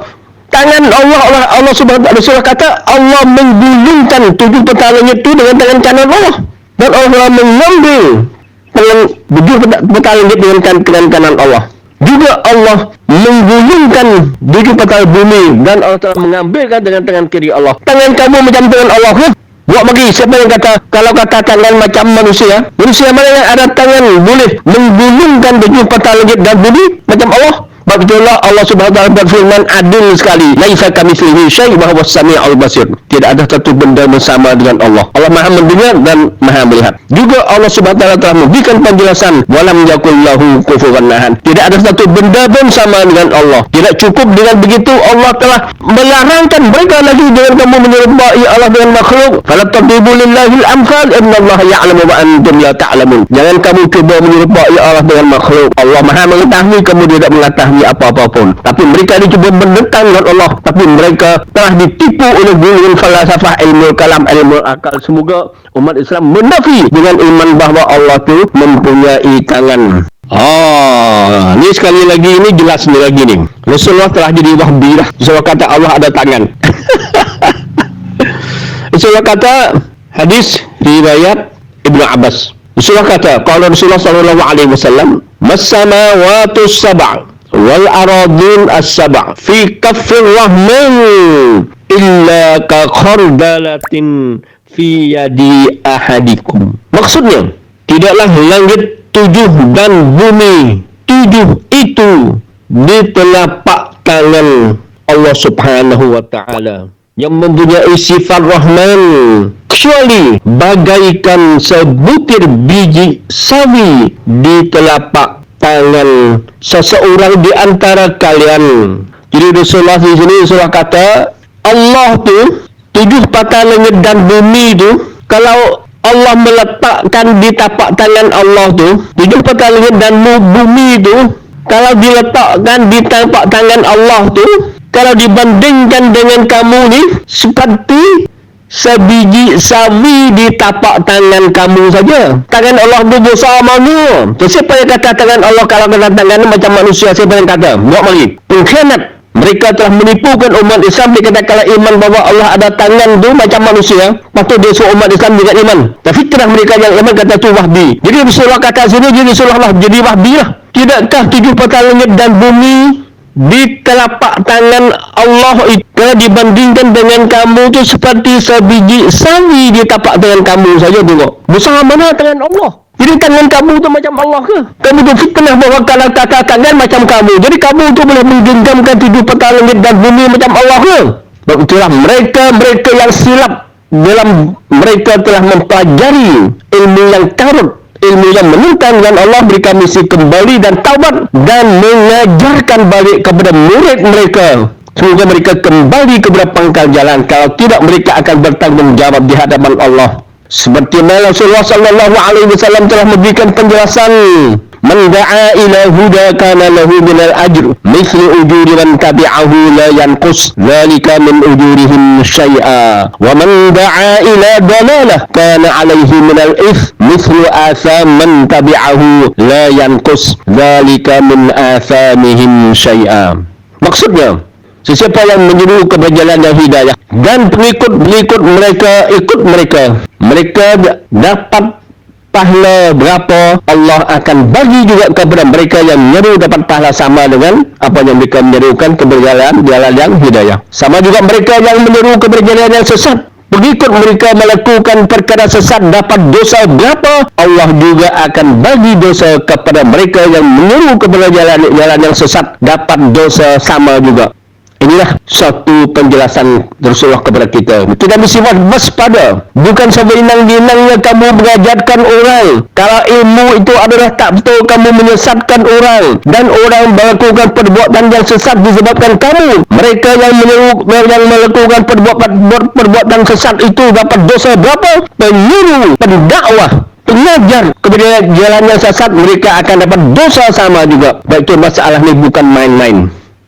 tangan Allah Subhanahu wa taala kata Allah menggulungkan 7 patah langit itu dengan tangan kanan Allah. Dan Allah mengambil bujur petala langit dengan kanan Allah. Juga Allah menggulungkan bujur petala bumi, dan Allah telah mengambilkan dengan tangan kiri Allah. Tangan kamu macam tangan Allah ke? Buat bagi siapa yang kata, kalau kata tangan macam manusia mana yang ada tangan boleh menggulungkan bujur petala langit dan bumi macam Allah? Sebab itulah Allah Subhanahu wa taala berfirman adil sekali, laisa kamitslihi syai' wa huwas samiul basir. Tidak ada satu benda bersama dengan Allah. Allah Maha mendengar dan Maha melihat. Juga Allah Subhanahu wa taala telah memberikan penjelasan walam yakul lahu kufuwan ahad. Tidak ada satu benda pun sama dengan Allah. Tidak cukup dengan begitu, Allah telah melarangkan mereka lagi dengan kamu menyerupai Allah dengan makhluk. Fala tadribu lillahil amsal innallaha ya'lamu wa antum la ta'lamun. Jangan kamu cuba menyerupai Allah dengan makhluk. Allah Maha mengetahui, kamu tidak mengetahui apa-apa pun. Tapi mereka ini cuba menentang dengan Allah, tapi mereka telah ditipu oleh guru falsafah, ilmu kalam, ilmu akal. Semoga umat Islam menafi dengan iman bahawa Allah itu mempunyai tangan. Ni sekali lagi, ini jelas ni lagi ni. Rasulullah telah jadi wahbi dah. Rasulullah kata Allah ada tangan. Rasulullah kata, hadis riwayat Ibnu Abbas. Rasulullah kata, qala Rasulullah sallallahu alaihi wasallam, "Mas-samawati as-sab' wal aradin as-sab' fi kaffir rahman illa ka khardalatin fi yadi ahadikum." Maksudnya, tidaklah langit 7 dan bumi 7 itu di telapak tangan Allah Subhanahu wa taala yang mempunyai sifat Rahman, kecuali bagaikan sebutir biji sawi di telapak tangan seseorang di antara kalian. Jadi Rasulullah di sini Rasulullah kata Allah tu 7 patah langit dan bumi tu, kalau Allah meletakkan di tapak tangan Allah tu 7 patah langit dan bumi tu, kalau diletakkan di tapak tangan Allah tu, kalau dibandingkan dengan kamu ni seperti sebiji sawi di tapak tangan kamu saja. Tangan Allah tu besar mana? Siapa yang kata tangan Allah kalau kena tangan macam manusia? Siapa yang kata? Buat lagi. Pengkhianat. Mereka telah menipukan umat Islam. Dia kata kalau iman bahawa Allah ada tangan tu macam manusia, patut dia suruh umat Islam juga iman. Tapi fitrah mereka yang iman kata tu wahbi. Jadi Rasulullah kata sini, jadi Rasulullah jadi wahbi lah. Tidakkah 7 patah langit dan bumi di telapak tangan Allah itu kalau dibandingkan dengan kamu tu seperti sebiji sawi di tapak tangan kamu saja? Tengok besar mana tangan Allah. Jadi tangan kamu tu macam Allah ke? Kamu tu fitnah bahawa kalau kata tangan macam kamu, jadi kamu tu boleh menggenggamkan 7 patah langit dan bumi macam Allah ke? Sebab itulah mereka yang silap dalam mereka telah mempelajari ilmu yang karut, ilmu yang menentang dengan Allah. Mereka mesti kembali dan taubat dan mengajarkan balik kepada murid mereka. Semoga mereka kembali kepada pangkal jalan. Kalau tidak, mereka akan bertanggungjawab di hadapan Allah. Seperti mana Rasulullah sallallahu alaihi wasallam telah memberikan penjelasan, man da'a ila huda kana lahu minal ajr mithlu ujuri man tabi'ahu la yanqus dzalika min ujurihim syai'a wa man da'a ila dalalah kana alaihi minal its mithlu atham man tabi'ahu la yanqus dzalika min athamihim syai'a. Maksudnya, sesiapa yang menyeru kepada jalan yang hidayah dan pengikut-pengikut mereka ikut mereka dapat pahala berapa, Allah akan bagi juga kepada mereka yang menyeru dapat pahala sama dengan apa yang mereka menyerukan kepada jalan yang hidayah. Sama juga mereka yang menyeru kepada jalan yang sesat, pengikut mereka melakukan perkara sesat dapat dosa berapa, Allah juga akan bagi dosa kepada mereka yang menyeru kepada jalan yang sesat dapat dosa sama juga. Inilah satu penjelasan Rasulullah kepada kita. Kita mesti waspada. Bukan sewenang-wenangnya kamu mengajarkan orang. Kalau ilmu itu adalah tak betul, kamu menyesatkan orang. Dan orang melakukan perbuatan yang sesat disebabkan kamu. Mereka yang melakukan perbuatan sesat itu dapat dosa berapa? Penyuruh, pendakwah, pengajar kepada jalan yang sesat, mereka akan dapat dosa sama juga. Baik, itu masalah ini bukan main-main.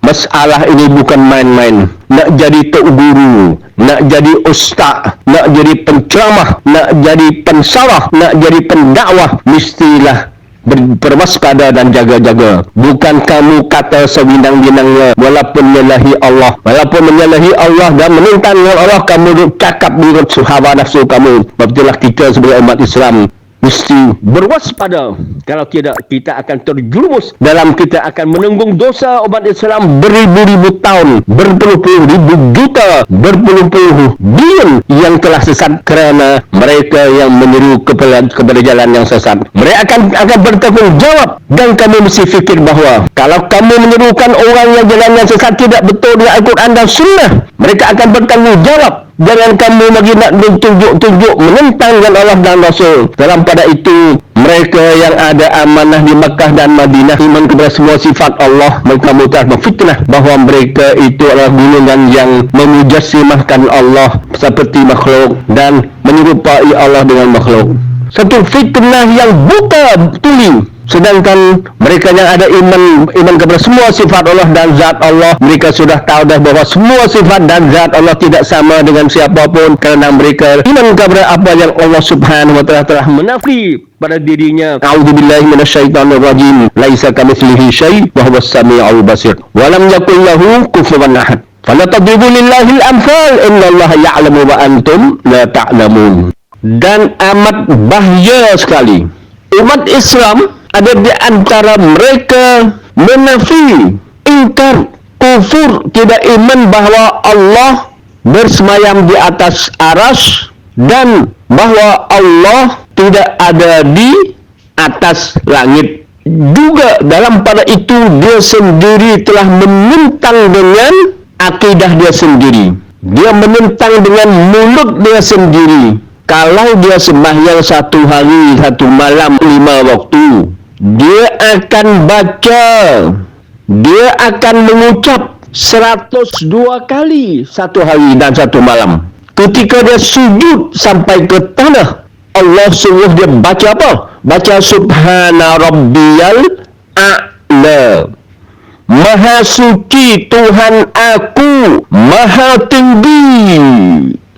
Masalah ini bukan main-main. Nak jadi tok guru, nak jadi ustaz, nak jadi penceramah, nak jadi pensarah, nak jadi pendakwah, mestilah berwaspada dan jaga-jaga. Bukan kamu kata sewinang-winangnya walaupun menyalahi Allah dan menentang Allah, kamu cakap menurut hawa nafsu kamu. Begitulah kita sebagai umat Islam mesti berwaspada. Kalau tidak, kita akan terjerumus dalam, kita akan menanggung dosa umat Islam beribu-ribu tahun, berpuluh-puluh ribu juta, berpuluh-puluh bilion yang telah sesat kerana mereka yang menyeru kepada jalan yang sesat. Mereka akan bertanggung jawab. Dan kamu mesti fikir bahawa kalau kamu menyerukan orang yang jalan yang sesat tidak betul dengan Al-Quran dan Sunnah, mereka akan bertanggung jawab. Jangan kamu lagi nak tunjuk-tunjuk menentang dengan Allah dan Rasul. Dalam pada itu, mereka yang ada amanah di Makkah dan Madinah, iman kepada semua sifat Allah, mereka telah berfitnah bahawa mereka itu adalah golongan yang memujassimahkan Allah seperti makhluk dan menyerupai Allah dengan makhluk. Satu fitnah yang buta tuli. Sedangkan mereka yang ada iman kepada semua sifat Allah dan zat Allah, mereka sudah tahu dah bahawa semua sifat dan zat Allah tidak sama dengan siapapun, kerana mereka iman kepada apa yang Allah Subhanahu wa taala telah menafi pada dirinya. A'udzubillahi minasyaitonirrajim. Laisa kamitslihi syai' wa huwas samiul basir. Wa lam yakul lahu kufuwan ahad. Fala tadribu lillahil amsal, innallaha ya'lamu wa antum la ta'lamun. Dan amat bahaya sekali umat Islam ada di antara mereka menafi, ingkar, kufur, tidak iman bahawa Allah bersemayam di atas aras dan bahawa Allah tidak ada di atas langit. Juga dalam pada itu dia sendiri telah menentang dengan akidah dia sendiri. Dia menentang dengan mulut dia sendiri. Kalau dia sembahyang 1 hari 1 malam 5 waktu, dia akan baca, dia akan mengucap 102 kali 1 hari dan 1 malam. Ketika dia sujud sampai ke tanah, Allah suruh dia baca apa? Baca Subhana Rabbiyal A'la. Maha suci Tuhan aku, maha tinggi.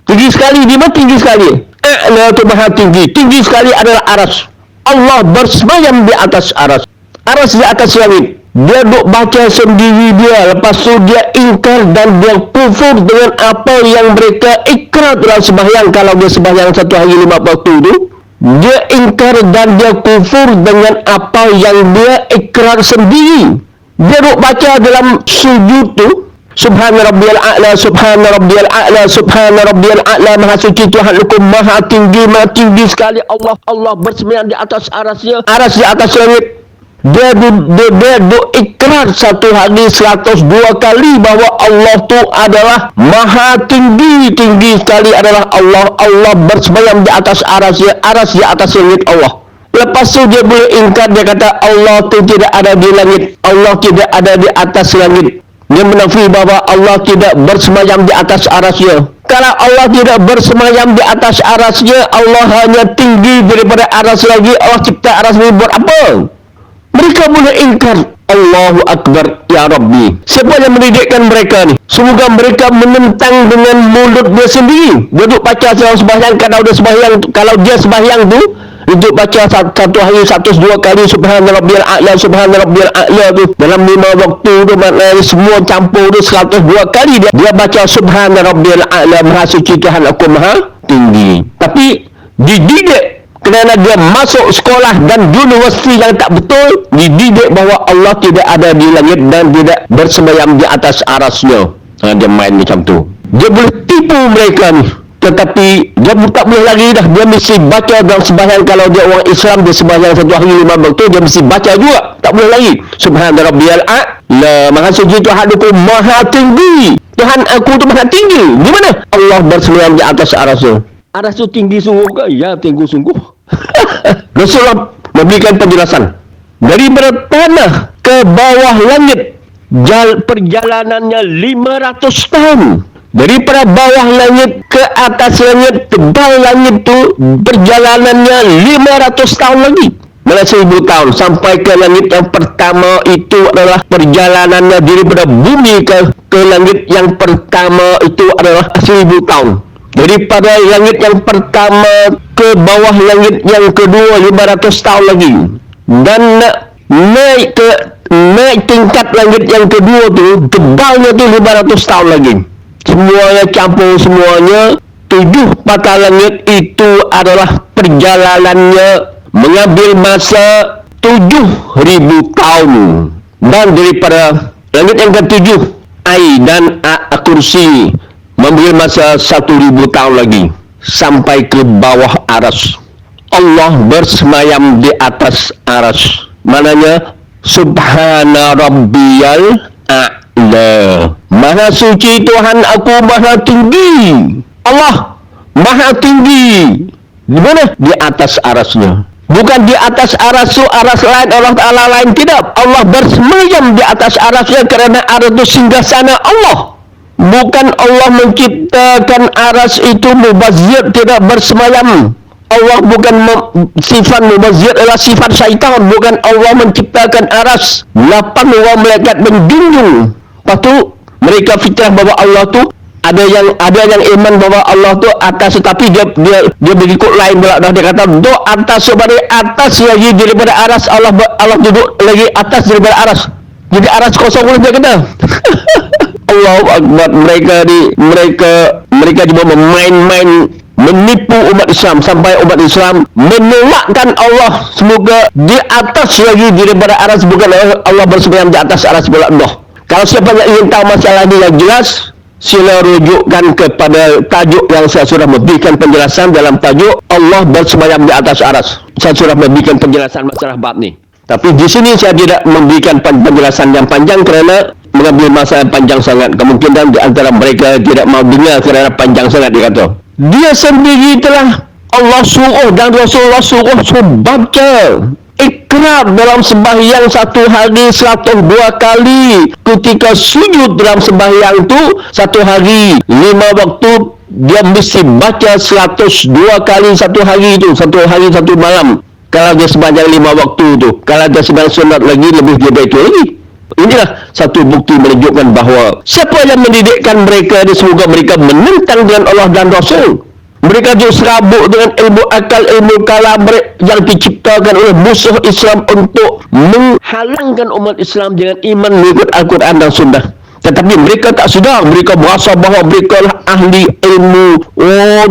Tinggi sekali, di mana tinggi sekali? A'la itu maha tinggi. Tinggi sekali adalah aras. Allah bersemayam di atas aras. Aras di atas langit. Dia duk baca sendiri dia. Lepas tu dia ingkar dan dia kufur dengan apa yang mereka ikrar dalam sembahyang. Kalau dia sembahyang 1 hari 5 waktu itu, dia ingkar dan dia kufur dengan apa yang dia ikrar sendiri. Dia duk baca dalam sujud tu, Subhana Rabbiyal A'la, Subhana Rabbiyal A'la, Subhana Rabbiyal A'la, maha suci Tuhan aku, maha tinggi sekali Allah. Allah bersemayam di atas arasnya, aras di atas langit. Dia ikrar 1 hari 102 kali bahawa Allah tu adalah maha tinggi sekali adalah Allah. Allah bersemayam di atas arasnya, aras di atas langit Allah. Lepas tu dia boleh ingkar, dia kata Allah tu tidak ada di langit, Allah tidak ada di atas langit. Dia menafi bahawa Allah tidak bersemayam di atas arasnya. Kalau Allah tidak bersemayam di atas arasnya, Allah hanya tinggi daripada aras lagi. Allah cipta aras ini buat apa? Mereka boleh ingkar. Allahu Akbar, Ya Rabbi. Siapa yang mendidikkan mereka ni? Semoga mereka menentang dengan mulut dia sendiri. Dia duduk baca dalam sembahyang. Kalau dia sembahyang tu, dia baca 1 hari 102 kali Subhana Rabbiyal A'la, Subhana Rabbiyal A'la tu. Dalam 5 waktu tu, maknanya semua campur tu 102 kali dia baca Subhana Rabbiyal A'la, maha suci Tuhan aku, maha tinggi. Tapi dididik kerana dia masuk sekolah dan universiti yang tak betul, dididik bahawa Allah tidak ada di langit dan tidak bersemayam di atas arasnya. Dia main macam tu. Dia boleh tipu mereka ni. Tetapi dia tak boleh lagi dah. Dia mesti baca dalam sembahyang. Kalau dia orang Islam, dia sembahyang 1 hari 5 waktu, dia mesti baca juga. Tak boleh lagi. Subhana Rabbiyal A'la, maha suci Tuhan aku, maha tinggi. Tuhan aku tu maha tinggi. Di mana? Allah bersemayam di atas arasnya. Aras tu tinggi sungguh ke? Ya, tinggi sungguh. Rasulullah memberikan penjelasan. Daripada tanah ke bawah langit, perjalanannya 500 tahun. Daripada bawah langit ke atas langit, tebal langit tu perjalanannya 500 tahun lagi. Malah 1000 tahun. Sampai ke langit yang pertama itu adalah perjalanannya daripada bumi ke langit yang pertama itu adalah 1000 tahun. Daripada langit yang pertama ke bawah langit yang kedua 500 tahun lagi. Dan naik tingkat langit yang kedua tu, tebalnya tu 500 tahun lagi. Semuanya campur semuanya. 7 patah langit itu adalah perjalanannya mengambil masa 7,000 tahun. Dan daripada langit yang ketujuh, ai dan kursi mengambil masa 1,000 tahun lagi sampai ke bawah aras. Allah bersemayam di atas aras. Maknanya subhana rabbiyal a'la. Maha suci Tuhan aku, maha tinggi. Allah maha tinggi. Di mana? Di atas arasnya. Bukan di atas aras tu, aras lain, Allah Ta'ala lain. Tidak. Allah bersemayam di atas arasnya kerana aras itu singgasana Allah. Bukan Allah menciptakan aras itu mubazzir, tidak bersemayam. Allah bukan sifat mubazzir adalah sifat syaitan. Bukan Allah menciptakan aras. 8 orang malaikat menjunjung. Lepas tu mereka fitrah bahawa Allah tu ada yang iman bahawa Allah tu atas, tetapi dia berikut lain pula dah. Dia kata tu atas sebagai atas lagi daripada aras. Allah duduk lagi atas daripada aras. Jadi aras kosong pun dia kata. Allahu Akbar. Mereka cuma main-main menipu umat Islam sampai umat Islam menolakkan Allah. Semoga di atas lagi daripada aras, bukan Allah bersemayam di atas aras pula dah. Kalau siapa yang ingin tahu masalah ini yang jelas, sila rujukkan kepada tajuk yang saya sudah memberikan penjelasan dalam tajuk Allah bersemayam di atas aras. Saya sudah memberikan penjelasan masalah bab ni. Tapi di sini saya tidak memberikan penjelasan yang panjang kerana mengambil masa yang panjang sangat. Kemungkinan di antara mereka tidak mau dengar kerana panjang sangat, dia kata. Dia sendiri telah Allah suruh dan Rasulullah suruh baca ikrar dalam sembahyang satu hari 102 kali. Ketika sujud dalam sembahyang tu satu hari 5 waktu, dia mesti baca 102 kali satu hari tu, satu hari satu malam. Kalau dia sembahyang 5 waktu tu, kalau dia sembahyang sunat lagi, lebih daripada itu lagi. Inilah satu bukti menunjukkan bahawa siapa yang mendidikkan mereka, semoga mereka menentang dengan Allah dan Rasul. Mereka juga serabut dengan ilmu akal, ilmu kalam yang diciptakan oleh musuh Islam untuk menghalangkan umat Islam dengan iman mengikut Al-Quran dan Sunnah. Tetapi mereka tak sedar, mereka merasa bahawa mereka lah ahli ilmu.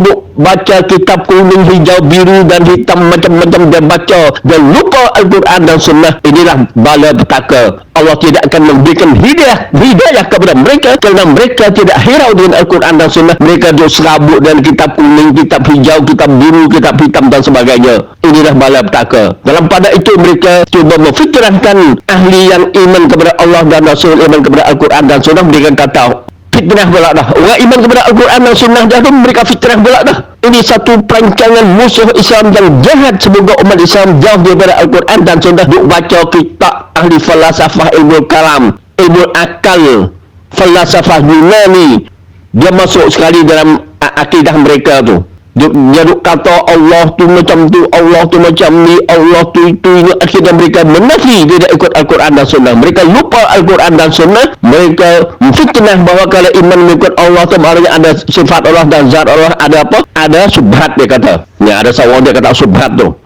Duk baca kitab kuning, hijau, biru dan hitam, macam-macam dia baca dan lupa Al-Quran dan Sunnah. Inilah bala petaka. Allah tidak akan memberikan hidayah kepada mereka kerana mereka tidak hirau dengan Al-Quran dan Sunnah. Mereka duk serabut dengan kitab kuning, kitab hijau, kitab biru, kitab hitam dan sebagainya. Inilah bala petaka. Dalam pada itu mereka cuba memfikrahkan ahli yang iman kepada Allah dan Rasul, iman kepada Al-Quran dan Sunnah. Mereka kata fitnah pula dah. Orang iman kepada Al-Quran dan Sunnah dah tu mereka fitnah pula dah. Ini satu perancangan musuh Islam yang jahat. Semoga umat Islam jauh daripada Al-Quran dan Sunnah. Duk baca kitab ahli falsafah, ilmu kalam, ilmu akal, falsafah Yunani. Dia masuk sekali dalam akidah mereka tu. Dia duk kata Allah tu macam tu, Allah tu macam ni, Allah tu itu. Ini akidah mereka menafi tidak ikut Al-Quran dan Sunnah. Mereka lupa Al-Quran dan Sunnah. Mereka fitnah bahawa kalau iman mengikut Allah tu maknanya ada sifat Allah dan zat Allah. Ada apa? Ada subhat, dia kata. Ya, ada seorang dia kata subhat tu.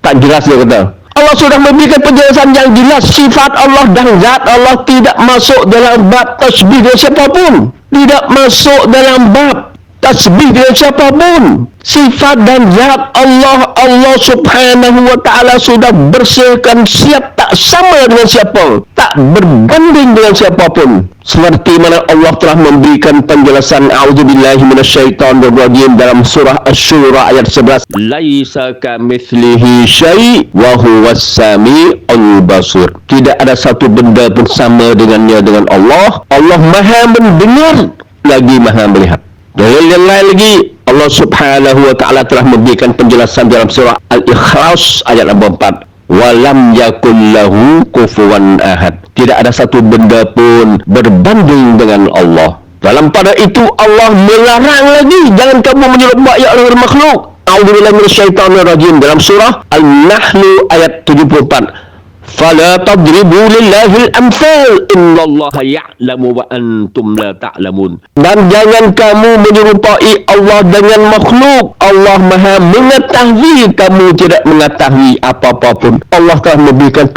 Tak jelas, dia kata. Allah sudah memberikan penjelasan yang jelas. Sifat Allah dan zat Allah tidak masuk dalam bab tasbih dari siapapun. Tidak masuk dalam bab tasbih dengan siapapun. Sifat dan zat Allah subhanahu wa ta'ala sudah bersihkan, siap, tak sama dengan siapa, tak berbanding dengan siapapun. Seperti mana Allah telah memberikan penjelasan a'udzubillahi minasyaitonirrajim dalam surah Asy-Syura ayat 11. Laisa kamitslihi syai' wa huwas sami'ul basir. Tidak ada satu benda pun sama dengannya dengan Allah. Allah Maha mendengar lagi Maha melihat. Dalil yang lain lagi, Allah subhanahu wa ta'ala telah memberikan penjelasan dalam surah Al-Ikhlas ayat 64. Walam yakul lahu kufuwan ahad. Tidak ada satu benda pun berbanding dengan Allah. Dalam pada itu Allah melarang lagi, jangan kamu menyerupai oleh makhluk. A'udzubillahi minasyaitonirrajim dalam surah Al-Nahl ayat 74. Fala tadribu lillahi al-amthal innallaha ya'lamu wa antum la ta'lamun. Dan jangan kamu menyerupai Allah dengan makhluk. Allah Maha mengetahui, kamu tidak mengetahui apa-apa pun. Allah telah memberikan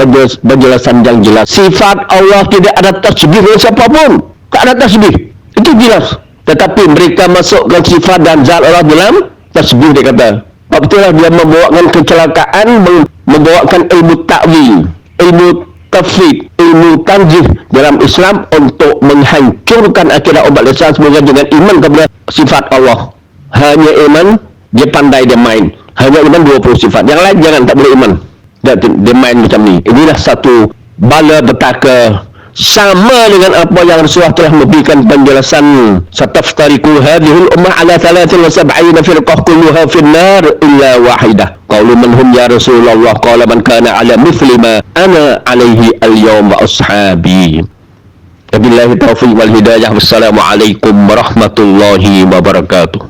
penjelasan yang jelas. Sifat Allah tidak ada tasbih dengan siapapun. Tak ada tasbih. Itu jelas. Tetapi mereka masukkan sifat dan zat Allah dalam tasbih, dia kata. Sebab itulah dia membawakan kecelakaan, membawakan ilmu ta'wil, ilmu tafsir, ilmu tanzih dalam Islam untuk menghancurkan akidah umat Islam semoga dengan iman kepada sifat Allah. Hanya iman, dia pandai dia main. Hanya iman 20 sifat. Yang lain jangan, tak boleh iman. Dia main macam ni. Inilah satu bala petaka. Sama dengan apa yang Rasulullah telah memberikan penjelasan, sataftariku hadhil ummah ala 73 firqah kulluha finnar illa wahidah. Qalu man hum ya Rasulullah? Qala man kana ala mithli ma ana alaihi al-yawm wa ashabi. Wabillahi taufiq wal hidayah. Wassalamualaikum warahmatullahi wabarakatuh.